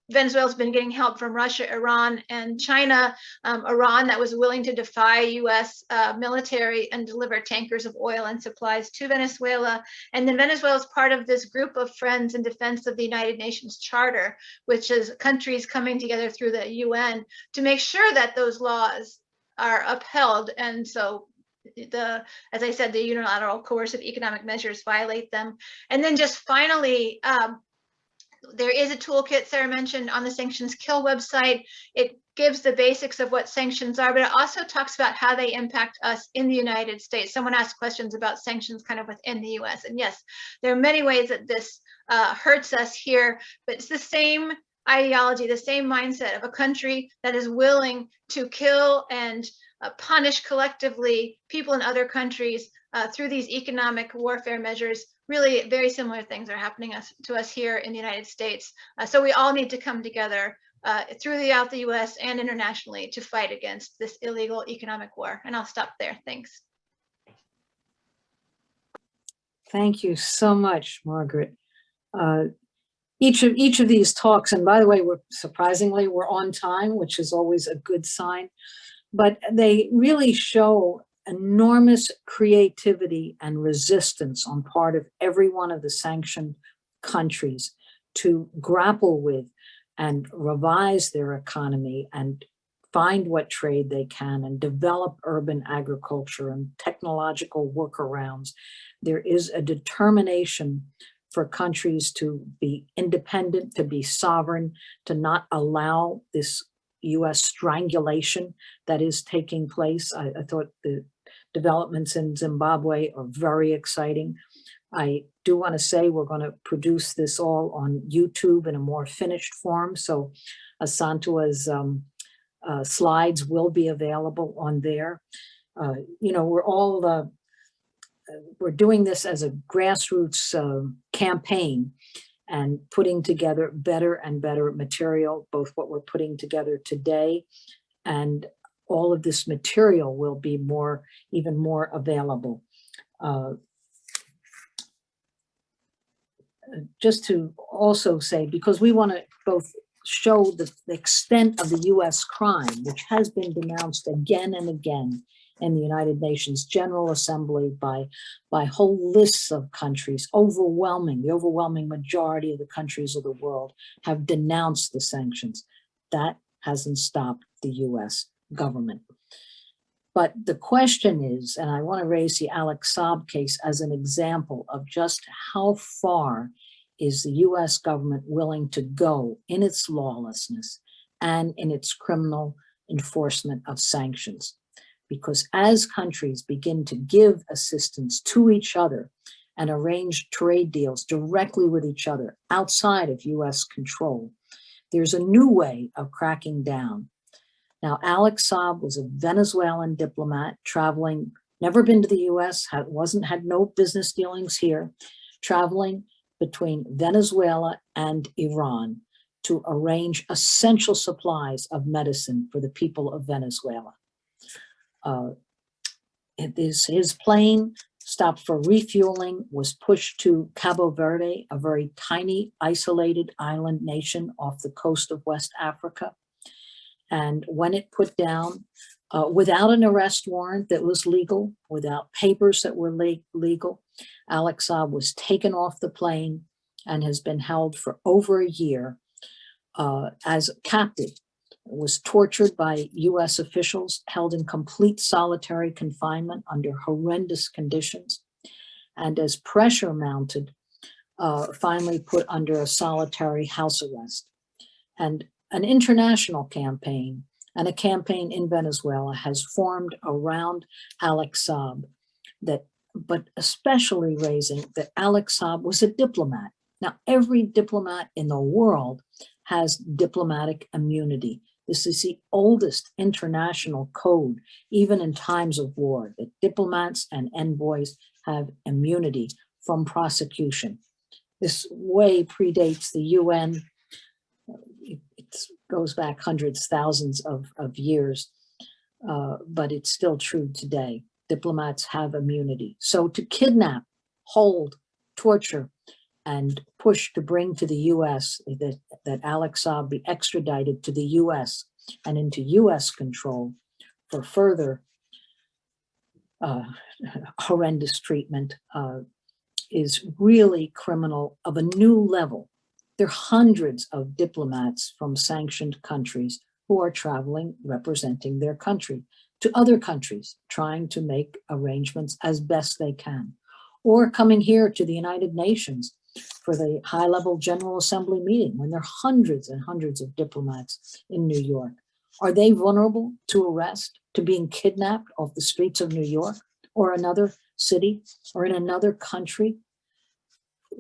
Venezuela's been getting help from Russia, Iran, and China. Iran that was willing to defy US military and deliver tankers of oil and supplies to Venezuela. And then Venezuela is part of this group of friends in defense of the United Nations Charter, which is countries coming together through the UN to make sure that those laws are upheld. And so as I said, the unilateral coercive economic measures violate them. And then just finally, there is a toolkit Sarah mentioned on the Sanctions Kill website. It gives the basics of what sanctions are, but it also talks about how they impact us in the United States. Someone asked questions about sanctions kind of within the US. And yes, there are many ways that this hurts us here, but it's the same ideology, the same mindset of a country that is willing to kill and punish collectively people in other countries through these economic warfare measures. Really very similar things are happening to us here in the United States. So we all need to come together throughout the US and internationally to fight against this illegal economic war. And I'll stop there. Thanks. Thank you so much, Margaret. Each of these talks, and by the way, we're on time, which is always a good sign, but they really show enormous creativity and resistance on part of every one of the sanctioned countries to grapple with and revise their economy and find what trade they can and develop urban agriculture and technological workarounds. There is a determination for countries to be independent, to be sovereign, to not allow this US strangulation that is taking place. I thought the developments in Zimbabwe are very exciting. I do want to say we're going to produce this all on YouTube in a more finished form. So Asantewa's slides will be available on there. You know, we're doing this as a grassroots campaign and putting together better and better material, both what we're putting together today and all of this material will be even more available. Just to also say, because we want to both show the extent of the US crime, which has been denounced again and again in the United Nations General Assembly by whole lists of countries, the overwhelming majority of the countries of the world have denounced the sanctions. That hasn't stopped the US government. But the question is, and I want to raise the Alex Saab case as an example of just how far is the US government willing to go in its lawlessness and in its criminal enforcement of sanctions. Because as countries begin to give assistance to each other and arrange trade deals directly with each other outside of US control, there's a new way of cracking down. Now, Alex Saab was a Venezuelan diplomat traveling, never been to the US, had no business dealings here, traveling between Venezuela and Iran to arrange essential supplies of medicine for the people of Venezuela. His plane stopped for refueling, was pushed to Cabo Verde, a very tiny, isolated island nation off the coast of West Africa. And when it put down, without an arrest warrant that was legal, without papers that were legal, Alex Saab was taken off the plane and has been held for over a year as a captive. Was tortured by US officials, held in complete solitary confinement under horrendous conditions, and as pressure mounted, finally put under a solitary house arrest. And an international campaign and a campaign in Venezuela has formed around Alex Saab, but especially raising that Alex Saab was a diplomat. Now, every diplomat in the world has diplomatic immunity. This is the oldest international code, even in times of war, that diplomats and envoys have immunity from prosecution. This way predates the UN. It goes back hundreds, thousands of years, but it's still true today. Diplomats have immunity. So to kidnap, hold, torture, and push to bring to the US that Alex Saab be extradited to the US and into US control for further horrendous treatment is really criminal of a new level. There are hundreds of diplomats from sanctioned countries who are traveling representing their country to other countries trying to make arrangements as best they can, or coming here to the United Nations for the high-level General Assembly meeting when there are hundreds and hundreds of diplomats in New York. Are they vulnerable to arrest, to being kidnapped off the streets of New York or another city or in another country?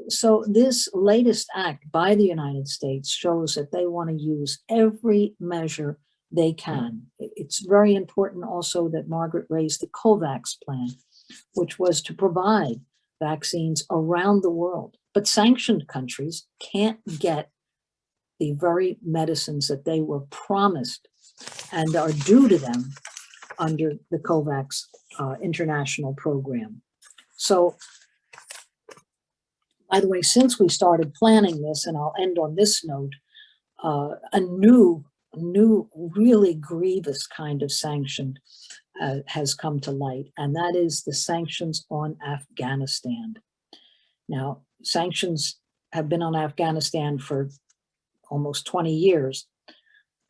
So this latest act by the United States shows that they want to use every measure they can. It's very important also that Margaret raised the COVAX plan, which was to provide vaccines around the world. But sanctioned countries can't get the very medicines that they were promised and are due to them under the COVAX international program. So, by the way, since we started planning this, and I'll end on this note, a new, really grievous kind of sanction has come to light, and that is the sanctions on Afghanistan. Now, sanctions have been on Afghanistan for almost 20 years,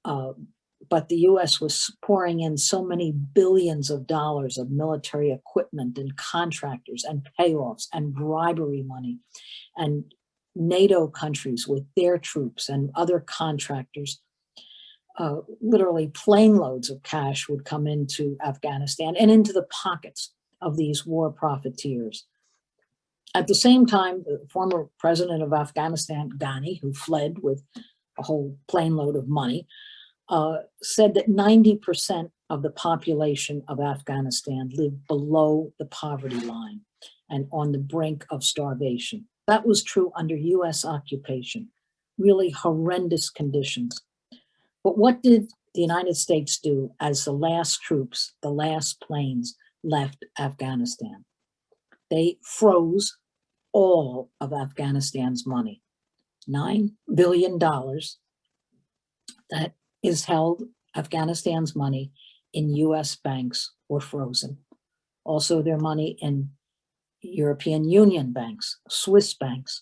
but the US was pouring in so many billions of dollars of military equipment and contractors and payoffs and bribery money, and NATO countries with their troops and other contractors. Literally plane loads of cash would come into Afghanistan and into the pockets of these war profiteers. At the same time, the former president of Afghanistan, Ghani, who fled with a whole plane load of money, said that 90% of the population of Afghanistan lived below the poverty line and on the brink of starvation. That was true under US occupation, really horrendous conditions. But what did the United States do as the last troops, the last planes left Afghanistan? They froze all of Afghanistan's money, $9 billion that is held, Afghanistan's money in US banks were frozen. Also their money in European Union banks, Swiss banks,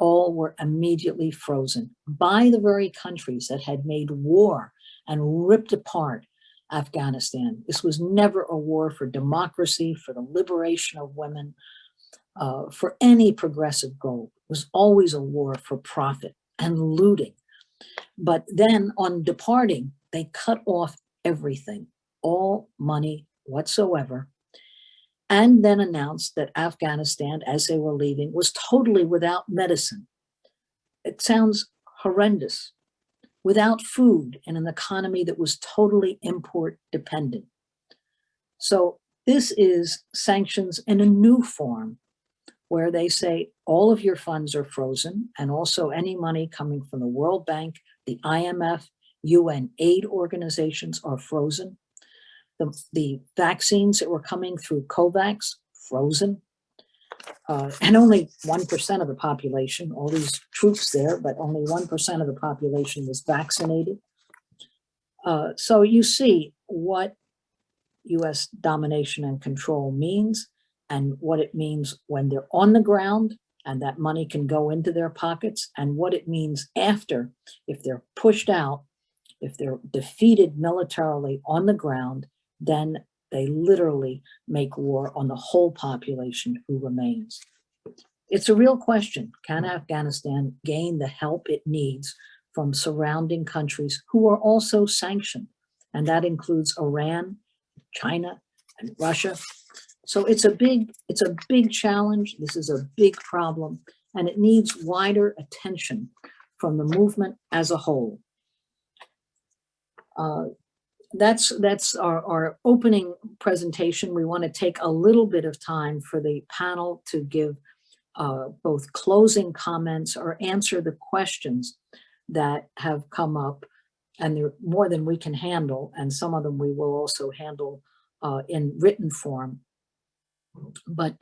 all were immediately frozen by the very countries that had made war and ripped apart Afghanistan. This was never a war for democracy, for the liberation of women, for any progressive goal. It was always a war for profit and looting. But then on departing, they cut off everything, all money whatsoever, and then announced that Afghanistan, as they were leaving, was totally without medicine. It sounds horrendous. Without food in an economy that was totally import dependent. So this is sanctions in a new form, where they say all of your funds are frozen, and also any money coming from the World Bank, the IMF, UN aid organizations are frozen. The vaccines that were coming through COVAX, frozen. And only 1% of the population, all these troops there, but only 1% of the population was vaccinated. So you see what US domination and control means, and what it means when they're on the ground and that money can go into their pockets, and what it means after, if they're pushed out, if they're defeated militarily on the ground, then they literally make war on the whole population who remains. It's a real question. Can Afghanistan gain the help it needs from surrounding countries who are also sanctioned? And that includes Iran, China, and Russia. So it's a big challenge. This is a big problem, and it needs wider attention from the movement as a whole. That's our opening presentation. We want to take a little bit of time for the panel to give both closing comments or answer the questions that have come up, and there are more than we can handle, and some of them we will also handle in written form. But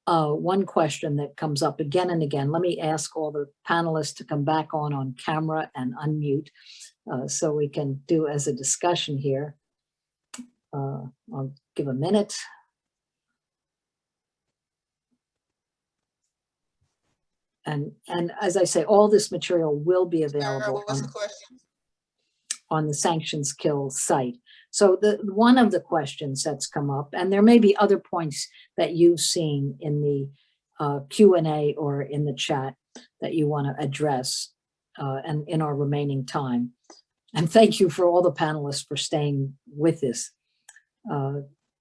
one question that comes up again and again, let me ask all the panelists to come back on camera and unmute so we can do as a discussion here. I'll give a minute. And as I say, all this material will be available What's the question? on the Sanctions Kill site. So one of the questions that's come up, and there may be other points that you've seen in the Q&A or in the chat that you want to address and in our remaining time. And thank you for all the panelists for staying with this.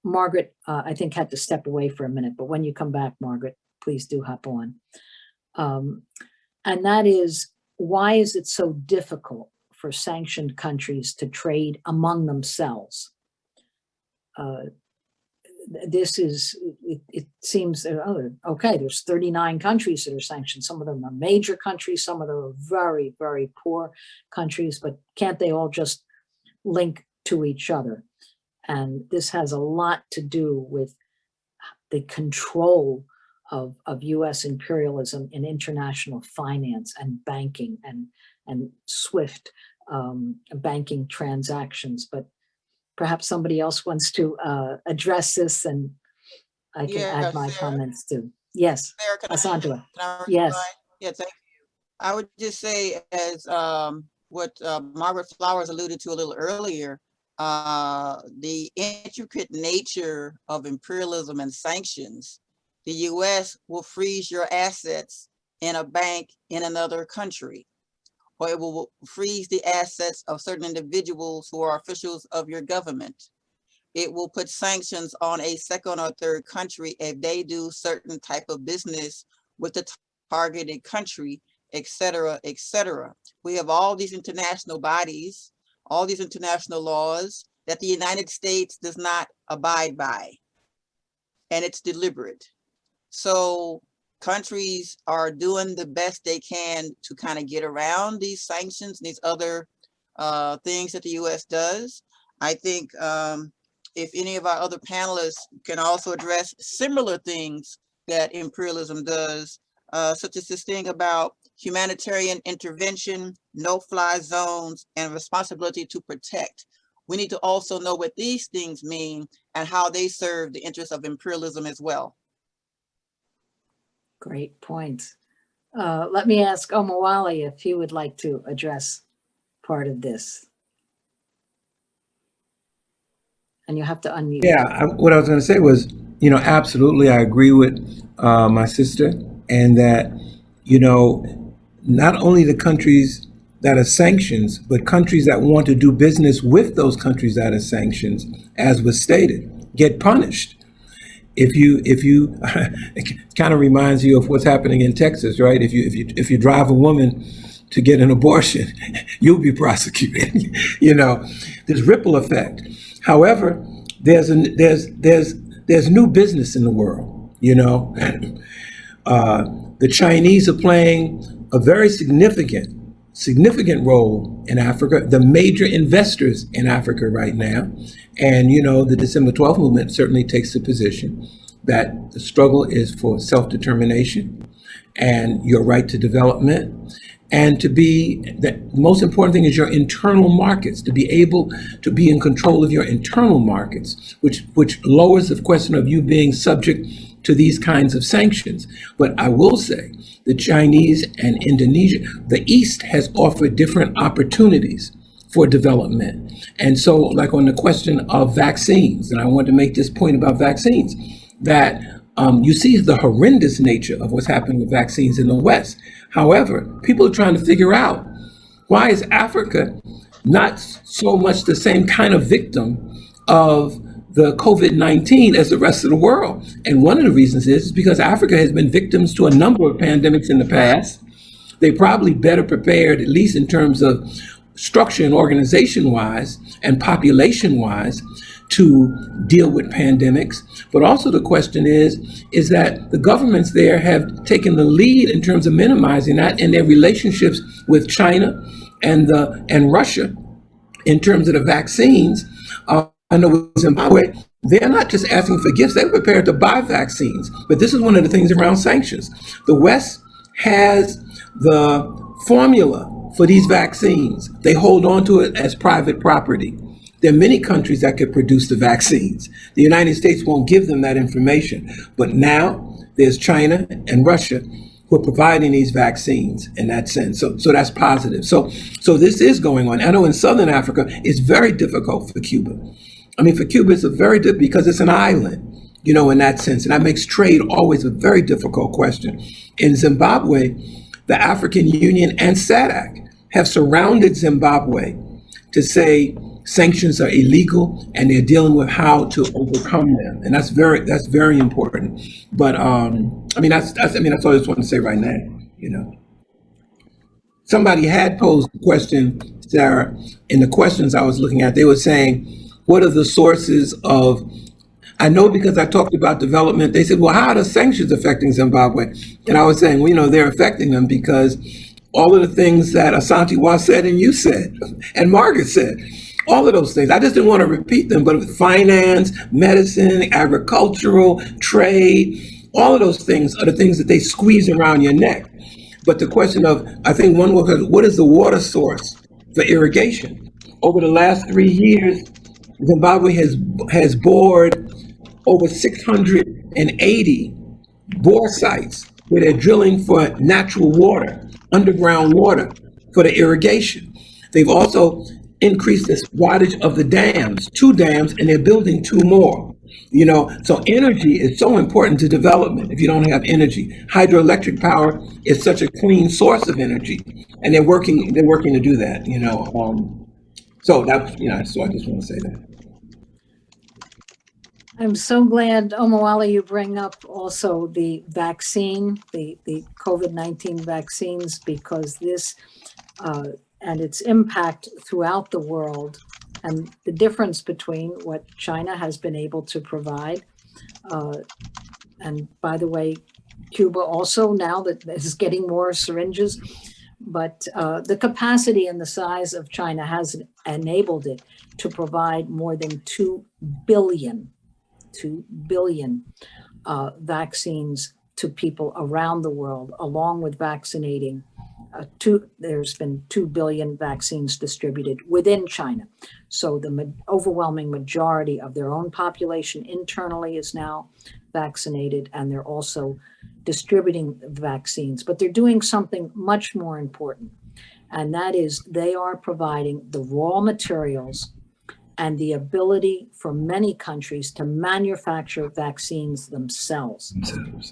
Margaret, I think, had to step away for a minute, but when you come back, Margaret, please do hop on. And that is, why is it so difficult for sanctioned countries to trade among themselves? This is, it seems, okay, there's 39 countries that are sanctioned. Some of them are major countries, some of them are very, very poor countries, but can't they all just link to each other? And this has a lot to do with the control of US imperialism in international finance and banking and SWIFT banking transactions. But perhaps somebody else wants to address this, and I can add my comments too. Yes, Sarah, Asantewaa. can I Yes. respond? Yeah, thank you. I would just say, as what Margaret Flowers alluded to a little earlier, the intricate nature of imperialism and sanctions. The US will freeze your assets in a bank in another country, or it will freeze the assets of certain individuals who are officials of your government. It will put sanctions on a second or third country if they do certain type of business with the targeted country, et cetera, et cetera. We have all these international bodies, all these international laws that the United States does not abide by, and it's deliberate. So countries are doing the best they can to kind of get around these sanctions, these other things that the US does. I think if any of our other panelists can also address similar things that imperialism does, such as this thing about humanitarian intervention, no-fly zones, and responsibility to protect. We need to also know what these things mean and how they serve the interests of imperialism as well. Great points. Let me ask Omowale if he would like to address part of this. And you have to unmute. Yeah, what I was going to say was, absolutely, I agree with my sister, and that, not only the countries that are sanctions, but countries that want to do business with those countries that are sanctions, as was stated, get punished. If you, it kind of reminds you of what's happening in Texas, right? If you drive a woman to get an abortion, you'll be prosecuted. There's ripple effect. However, there's new business in the world. The Chinese are playing a very significant role in Africa. The major investors in Africa right now. And, the December 12th movement certainly takes the position that the struggle is for self-determination and your right to development. And the most important thing is your internal markets, to be able to be in control of your internal markets, which lowers the question of you being subject to these kinds of sanctions. But I will say the Chinese and Indonesia, the East has offered different opportunities for development. And so, like on the question of vaccines, and I want to make this point about vaccines, that you see the horrendous nature of what's happening with vaccines in the West. However, people are trying to figure out, why is Africa not so much the same kind of victim of the COVID-19 as the rest of the world? And one of the reasons is because Africa has been victims to a number of pandemics in the past. They're probably better prepared, at least in terms of structure and organization-wise and population-wise, to deal with pandemics. But also the question is that the governments there have taken the lead in terms of minimizing that in their relationships with China and Russia in terms of the vaccines. I know with Zimbabwe, they're not just asking for gifts, they're prepared to buy vaccines. But this is one of the things around sanctions. The West has the formula for these vaccines. They hold on to it as private property. There are many countries that could produce the vaccines. The United States won't give them that information. But now there's China and Russia who we're providing these vaccines in that sense. So that's positive. So this is going on. I know in Southern Africa, it's very difficult for Cuba. I mean, for Cuba, it's a very difficult because it's an island, in that sense. And that makes trade always a very difficult question. In Zimbabwe, the African Union and SADC have surrounded Zimbabwe to say sanctions are illegal and they're dealing with how to overcome them. And that's very important. But that's all I just want to say right now, Somebody had posed the question, Sarah, in the questions I was looking at, they were saying, what are the sources of, I know because I talked about development, they said, well, how are the sanctions affecting Zimbabwe? And I was saying, well, they're affecting them because all of the things that Asantewaa said and you said, and Margaret said, all of those things, I just didn't want to repeat them, but finance, medicine, agricultural, trade, all of those things are the things that they squeeze around your neck. But the question of, I think one was, what is the water source for irrigation? Over the last 3 years, Zimbabwe has bored over 680 bore sites where they're drilling for natural water, underground water for the irrigation. They've also increased the wattage of the dams, 2 dams, and they're building 2 more. So energy is so important to development if you don't have energy. Hydroelectric power is such a clean source of energy, and they're working to do that, So that's, so I just want to say that. I'm so glad, Omowale, you bring up also the vaccine, the COVID-19 vaccines, because this and its impact throughout the world, and the difference between what China has been able to provide. And by the way, Cuba also now that is getting more syringes, but the capacity and the size of China has enabled it to provide more than 2 billion vaccines to people around the world, along with vaccinating. There's been 2 billion vaccines distributed within China. So the overwhelming majority of their own population internally is now vaccinated, and they're also distributing vaccines. But they're doing something much more important, and that is they are providing the raw materials and the ability for many countries to manufacture vaccines themselves.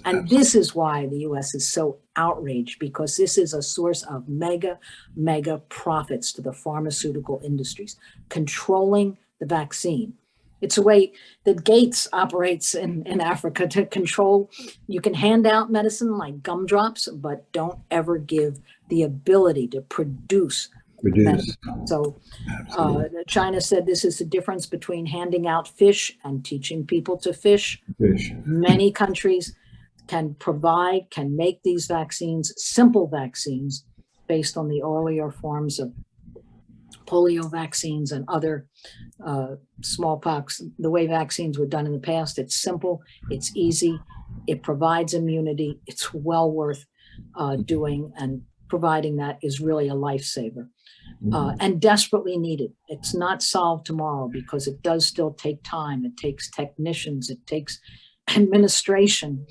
And this is why the US is so outraged, because this is a source of mega profits to the pharmaceutical industries, controlling the vaccine. It's a way that Gates operates in Africa to control. You can hand out medicine like gumdrops, but don't ever give the ability to produce. So China said this is the difference between handing out fish and teaching people to fish. Many countries can make these vaccines, simple vaccines, based on the earlier forms of polio vaccines and other smallpox. The way vaccines were done in the past, it's simple, it's easy, it provides immunity, it's well worth doing, and providing that is really a lifesaver. And desperately needed. It's not solved tomorrow because it does still take time. It takes technicians, it takes administration.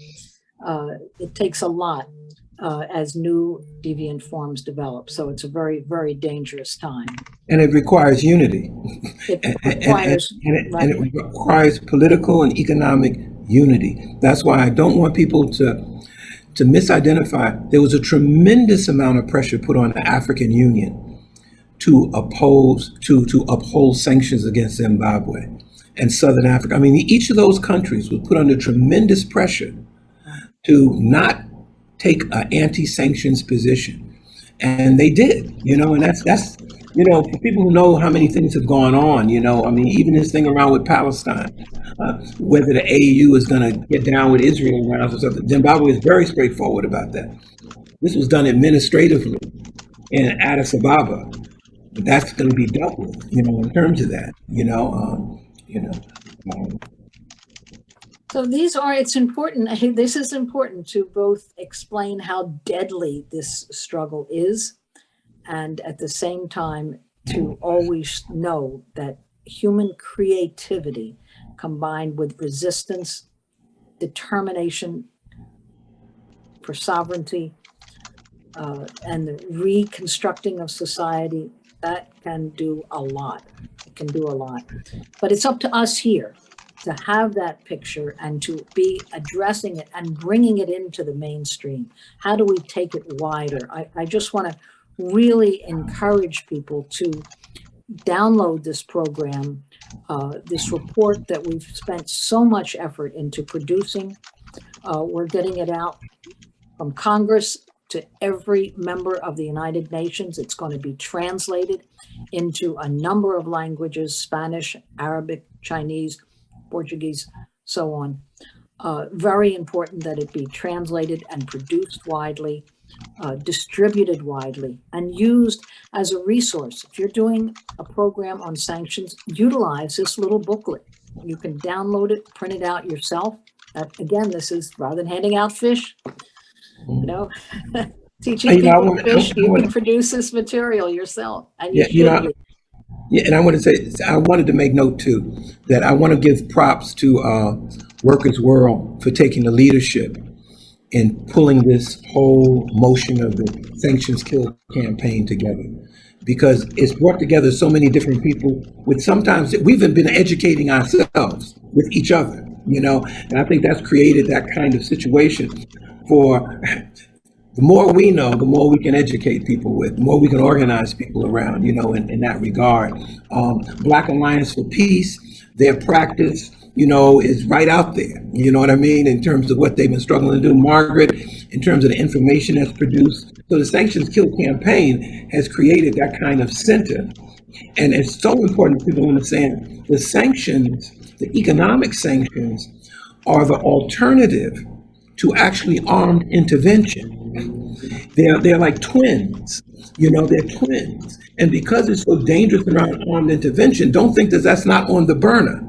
It takes a lot as new deviant forms develop. So it's a very, very dangerous time. And it requires unity. It requires, and it requires political and economic unity. That's why I don't want people to misidentify. There was a tremendous amount of pressure put on the African Union to uphold sanctions against Zimbabwe and Southern Africa. I mean, each of those countries was put under tremendous pressure to not take an anti-sanctions position, and they did. And that's for people who know how many things have gone on. I mean, even this thing around with Palestine, whether the AU is going to get down with Israel around something. Zimbabwe is very straightforward about that. This was done administratively in Addis Ababa. That's going to be dealt with, in terms of that, So it's important. This is important to both explain how deadly this struggle is, and at the same time to always know that human creativity combined with resistance, determination for sovereignty, and the reconstructing of society, that can do a lot. It can do a lot. But it's up to us here to have that picture and to be addressing it and bringing it into the mainstream. How do we take it wider? I just want to really encourage people to download this program, this report that we've spent so much effort into producing. We're getting it out from Congress to every member of the United Nations. It's going to be translated into a number of languages: Spanish, Arabic, Chinese, Portuguese, so on. Very important that it be translated and produced widely, distributed widely, and used as a resource. If you're doing a program on sanctions, utilize this little booklet. You can download it, print it out yourself. Again, this is rather than handing out fish, teaching people to fish, you can produce this material yourself, and you should. Yeah, and I want to say, I wanted to make note too, that I want to give props to Workers World for taking the leadership in pulling this whole motion of the Sanctions Kill campaign together, because it's brought together so many different people with sometimes we've been educating ourselves with each other, and I think that's created that kind of situation for the more we know, the more we can educate people with, the more we can organize people around, in that regard. Black Alliance for Peace, their practice, is right out there. You know what I mean? In terms of what they've been struggling to do. Margaret, in terms of the information that's produced. So the Sanctions Kill campaign has created that kind of center. And it's so important for people to understand the sanctions, the economic sanctions, are the alternative to actually armed intervention. They're like twins, they're twins. And because it's so dangerous around armed intervention, don't think that that's not on the burner.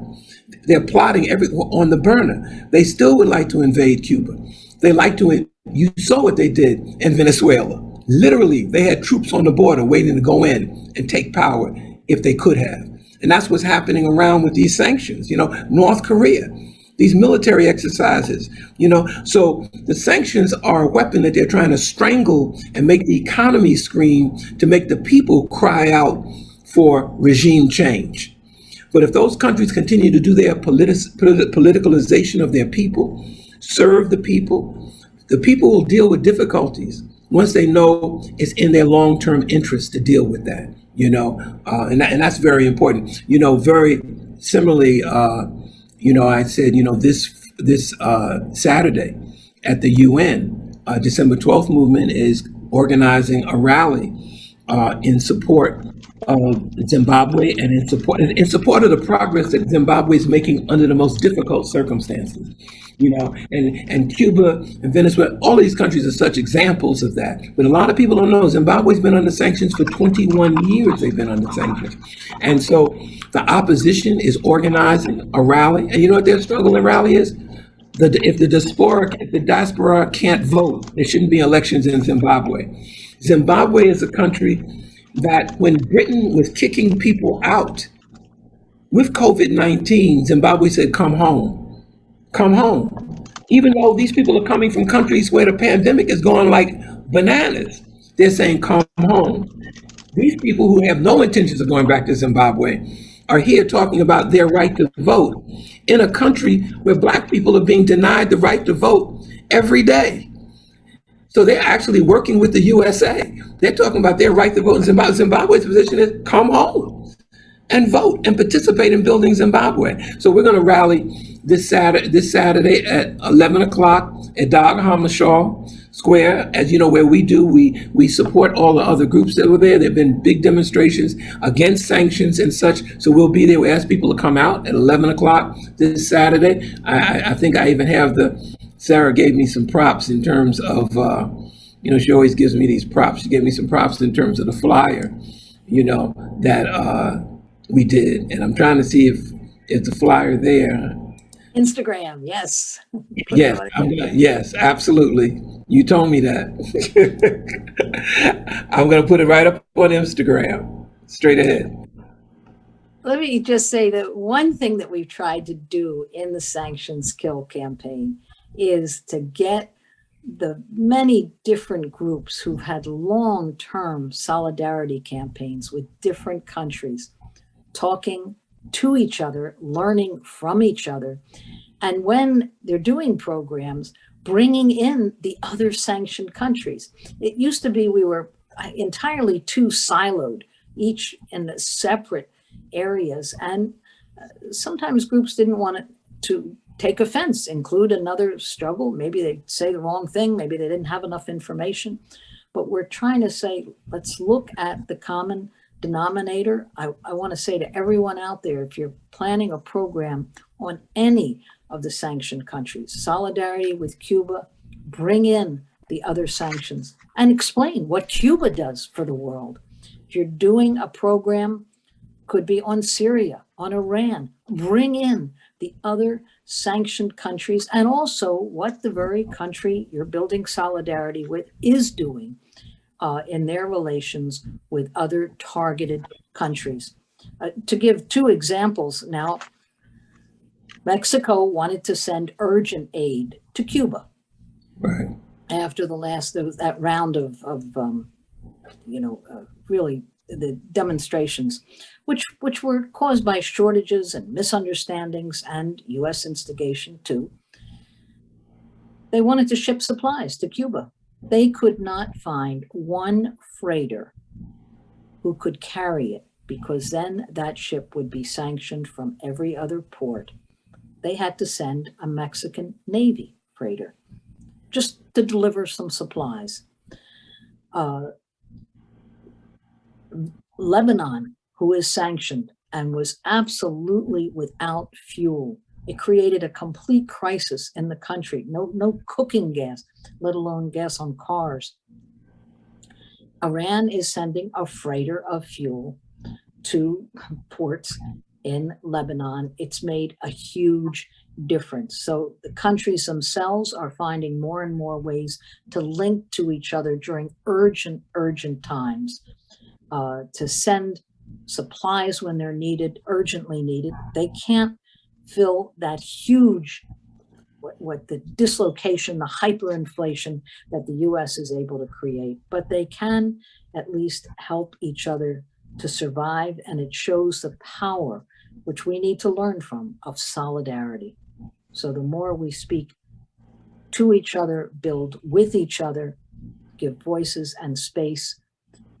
They're plotting on the burner. They still would like to invade Cuba. They like to, you saw what they did in Venezuela. Literally, they had troops on the border waiting to go in and take power if they could have. And that's what's happening around with these sanctions, North Korea. These military exercises, so the sanctions are a weapon that they're trying to strangle and make the economy scream to make the people cry out for regime change. But if those countries continue to do their politicalization of their people, serve the people will deal with difficulties once they know it's in their long-term interest to deal with that, and that's very important. Very similarly, I said, this Saturday at the UN, December 12th movement is organizing a rally in support of Zimbabwe and in support of the progress that Zimbabwe is making under the most difficult circumstances. And Cuba and Venezuela, all these countries are such examples of that. But a lot of people don't know Zimbabwe's been under sanctions for 21 years. They've been under sanctions. And so the opposition is organizing a rally. And you know what their struggle and rally is? If the diaspora can't vote, there shouldn't be elections in Zimbabwe. Zimbabwe is a country that when Britain was kicking people out with COVID-19, Zimbabwe said, come home. Come home. Even though these people are coming from countries where the pandemic is going like bananas, they're saying, come home. These people who have no intentions of going back to Zimbabwe are here talking about their right to vote in a country where Black people are being denied the right to vote every day. So they're actually working with the USA. They're talking about their right to vote in Zimbabwe. Zimbabwe's position is come home and vote and participate in building Zimbabwe. So we're going to rally this Saturday at 11 o'clock at Dag Hammarskjöld Square. As you know, where we support all the other groups that were there. There have been big demonstrations against sanctions and such. So we'll be there. We ask people to come out at 11 o'clock this Saturday. I think I even have Sara gave me some props in terms of, she always gives me these props. She gave me some props in terms of the flyer, that we did. And I'm trying to see if the flyer there. Instagram, yes. Yes, yes, absolutely. You told me that. I'm going to put it right up on Instagram, straight ahead. Let me just say that one thing that we've tried to do in the Sanctions Kill campaign is to get the many different groups who've had long-term solidarity campaigns with different countries, talking to each other, learning from each other. And when they're doing programs, bringing in the other sanctioned countries. It used to be we were entirely too siloed, each in the separate areas. And sometimes groups didn't want to take offense, include another struggle. Maybe they'd say the wrong thing. Maybe they didn't have enough information. But we're trying to say, let's look at the common denominator. I want to say to everyone out there, if you're planning a program on any of the sanctioned countries, solidarity with Cuba, bring in the other sanctions and explain what Cuba does for the world. If you're doing a program, could be on Syria, on Iran, bring in the other sanctioned countries and also what the very country you're building solidarity with is doing in their relations with other targeted countries. To give two examples now, Mexico wanted to send urgent aid to Cuba. Right. After that round of really the demonstrations, which were caused by shortages and misunderstandings and U.S. instigation too. They wanted to ship supplies to Cuba. They could not find one freighter who could carry it because then that ship would be sanctioned from every other port. They had to send a Mexican Navy freighter just to deliver some supplies. Lebanon, who is sanctioned and was absolutely without fuel. It created a complete crisis in the country. No cooking gas, let alone gas on cars. Iran is sending a freighter of fuel to ports in Lebanon. It's made a huge difference. So the countries themselves are finding more and more ways to link to each other during urgent times, to send supplies when they're needed, urgently needed. They can't fill that huge, what the dislocation, the hyperinflation that the US is able to create, but they can at least help each other to survive. And it shows the power, which we need to learn from, of solidarity. So the more we speak to each other, build with each other, give voices and space,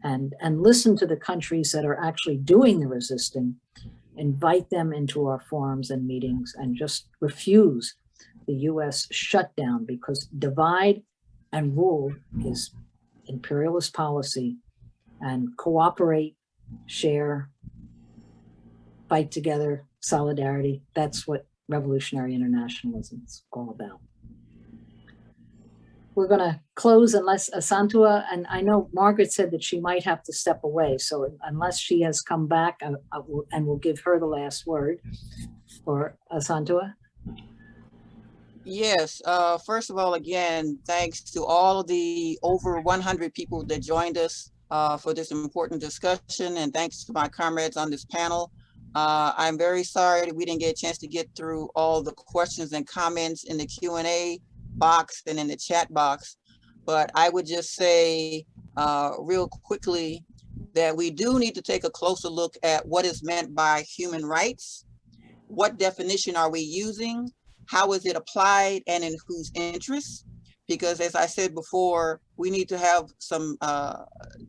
and listen to the countries that are actually doing the resisting, invite them into our forums and meetings, and just refuse the US shutdown, because divide and rule is imperialist policy, and cooperate, share, fight together, solidarity. That's what revolutionary internationalism is all about. We're going to close unless Asantewaa, and I know Margaret said that she might have to step away. So unless she has come back, and we'll give her the last word. Or Asantewaa? Yes, first of all, again, thanks to all of the over 100 people that joined us for this important discussion, and thanks to my comrades on this panel. I'm very sorry that we didn't get a chance to get through all the questions and comments in the Q&A box and in the chat box, but I would just say real quickly that we do need to take a closer look at what is meant by human rights. What definition are we using? How is it applied, and in whose interests? Because as I said before, we need to have some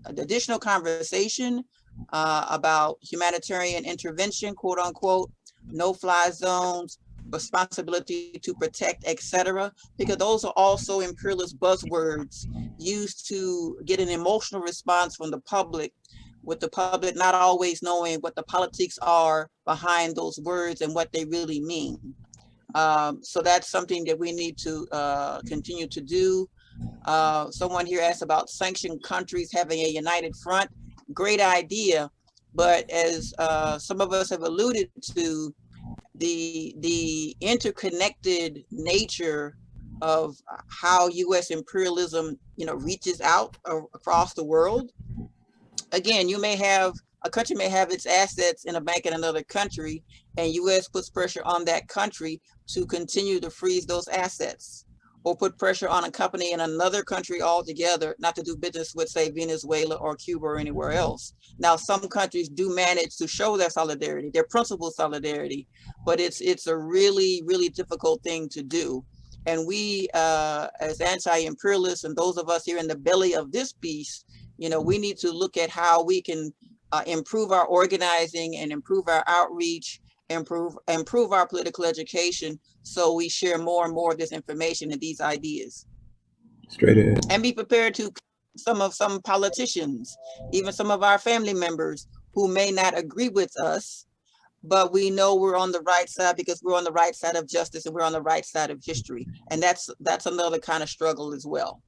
additional conversation about humanitarian intervention, quote unquote, no-fly zones, responsibility to protect, etc., because those are also imperialist buzzwords used to get an emotional response from the public, with the public not always knowing what the politics are behind those words and what they really mean. So that's something that we need to continue to do. Someone here asked about sanctioned countries having a united front. Great idea, but as some of us have alluded to, the interconnected nature of how U.S. imperialism, reaches out across the world. Again, a country may have its assets in a bank in another country, and U.S. puts pressure on that country to continue to freeze those assets. or put pressure on a company in another country altogether not to do business with, say, Venezuela or Cuba or anywhere else. Now, some countries do manage to show their solidarity, their principled solidarity, but it's a really, really difficult thing to do. And we, as anti-imperialists and those of us here in the belly of this beast, you know, we need to look at how we can improve our organizing and improve our outreach, improve our political education, so we share more and more of this information and these ideas. Straight ahead. And be prepared to some politicians, even some of our family members who may not agree with us, but we know we're on the right side because we're on the right side of justice and we're on the right side of history. And that's another kind of struggle as well.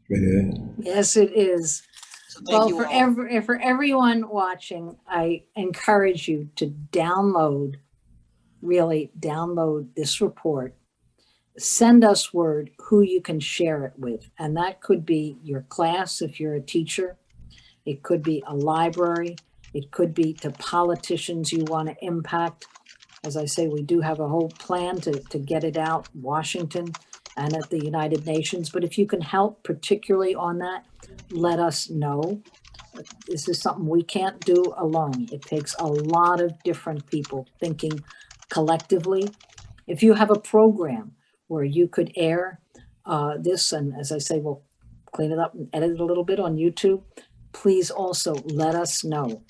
Straight ahead. Yes, it is. So thank you all. For everyone watching, I encourage you to really download this report. Send us word who you can share it with. And that could be your class if you're a teacher. It could be a library. It could be to politicians you want to impact. As I say, we do have a whole plan to get it out, Washington and at the United Nations. But if you can help particularly on that, let us know. This is something we can't do alone. It takes a lot of different people thinking collectively. If you have a program where you could air this, and as I say, we'll clean it up and edit it a little bit on YouTube, please also let us know.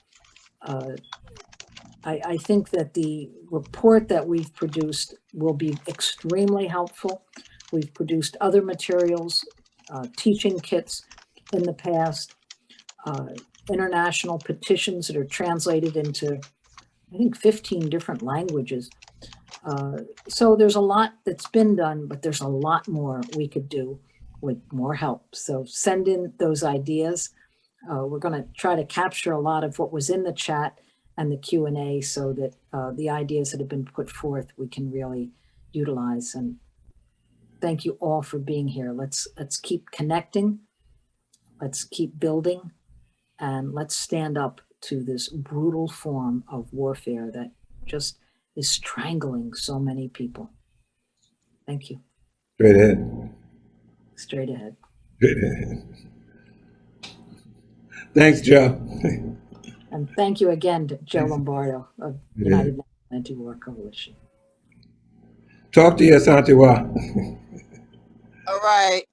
I think that the report that we've produced will be extremely helpful. We've produced other materials, teaching kits in the past, international petitions that are translated into, I think, 15 different languages. So there's a lot that's been done, but there's a lot more we could do with more help. So send in those ideas. We're going to try to capture a lot of what was in the chat and the Q&A so that the ideas that have been put forth we can really utilize. And thank you all for being here. Let's keep connecting. Let's keep building, and let's stand up to this brutal form of warfare that just is strangling so many people. Thank you. Straight ahead. Straight ahead. Straight ahead. Thanks, Joe. And thank you again to Joe Lombardo of United Nations Anti-War Coalition. Talk to you, Asantewaa. All right.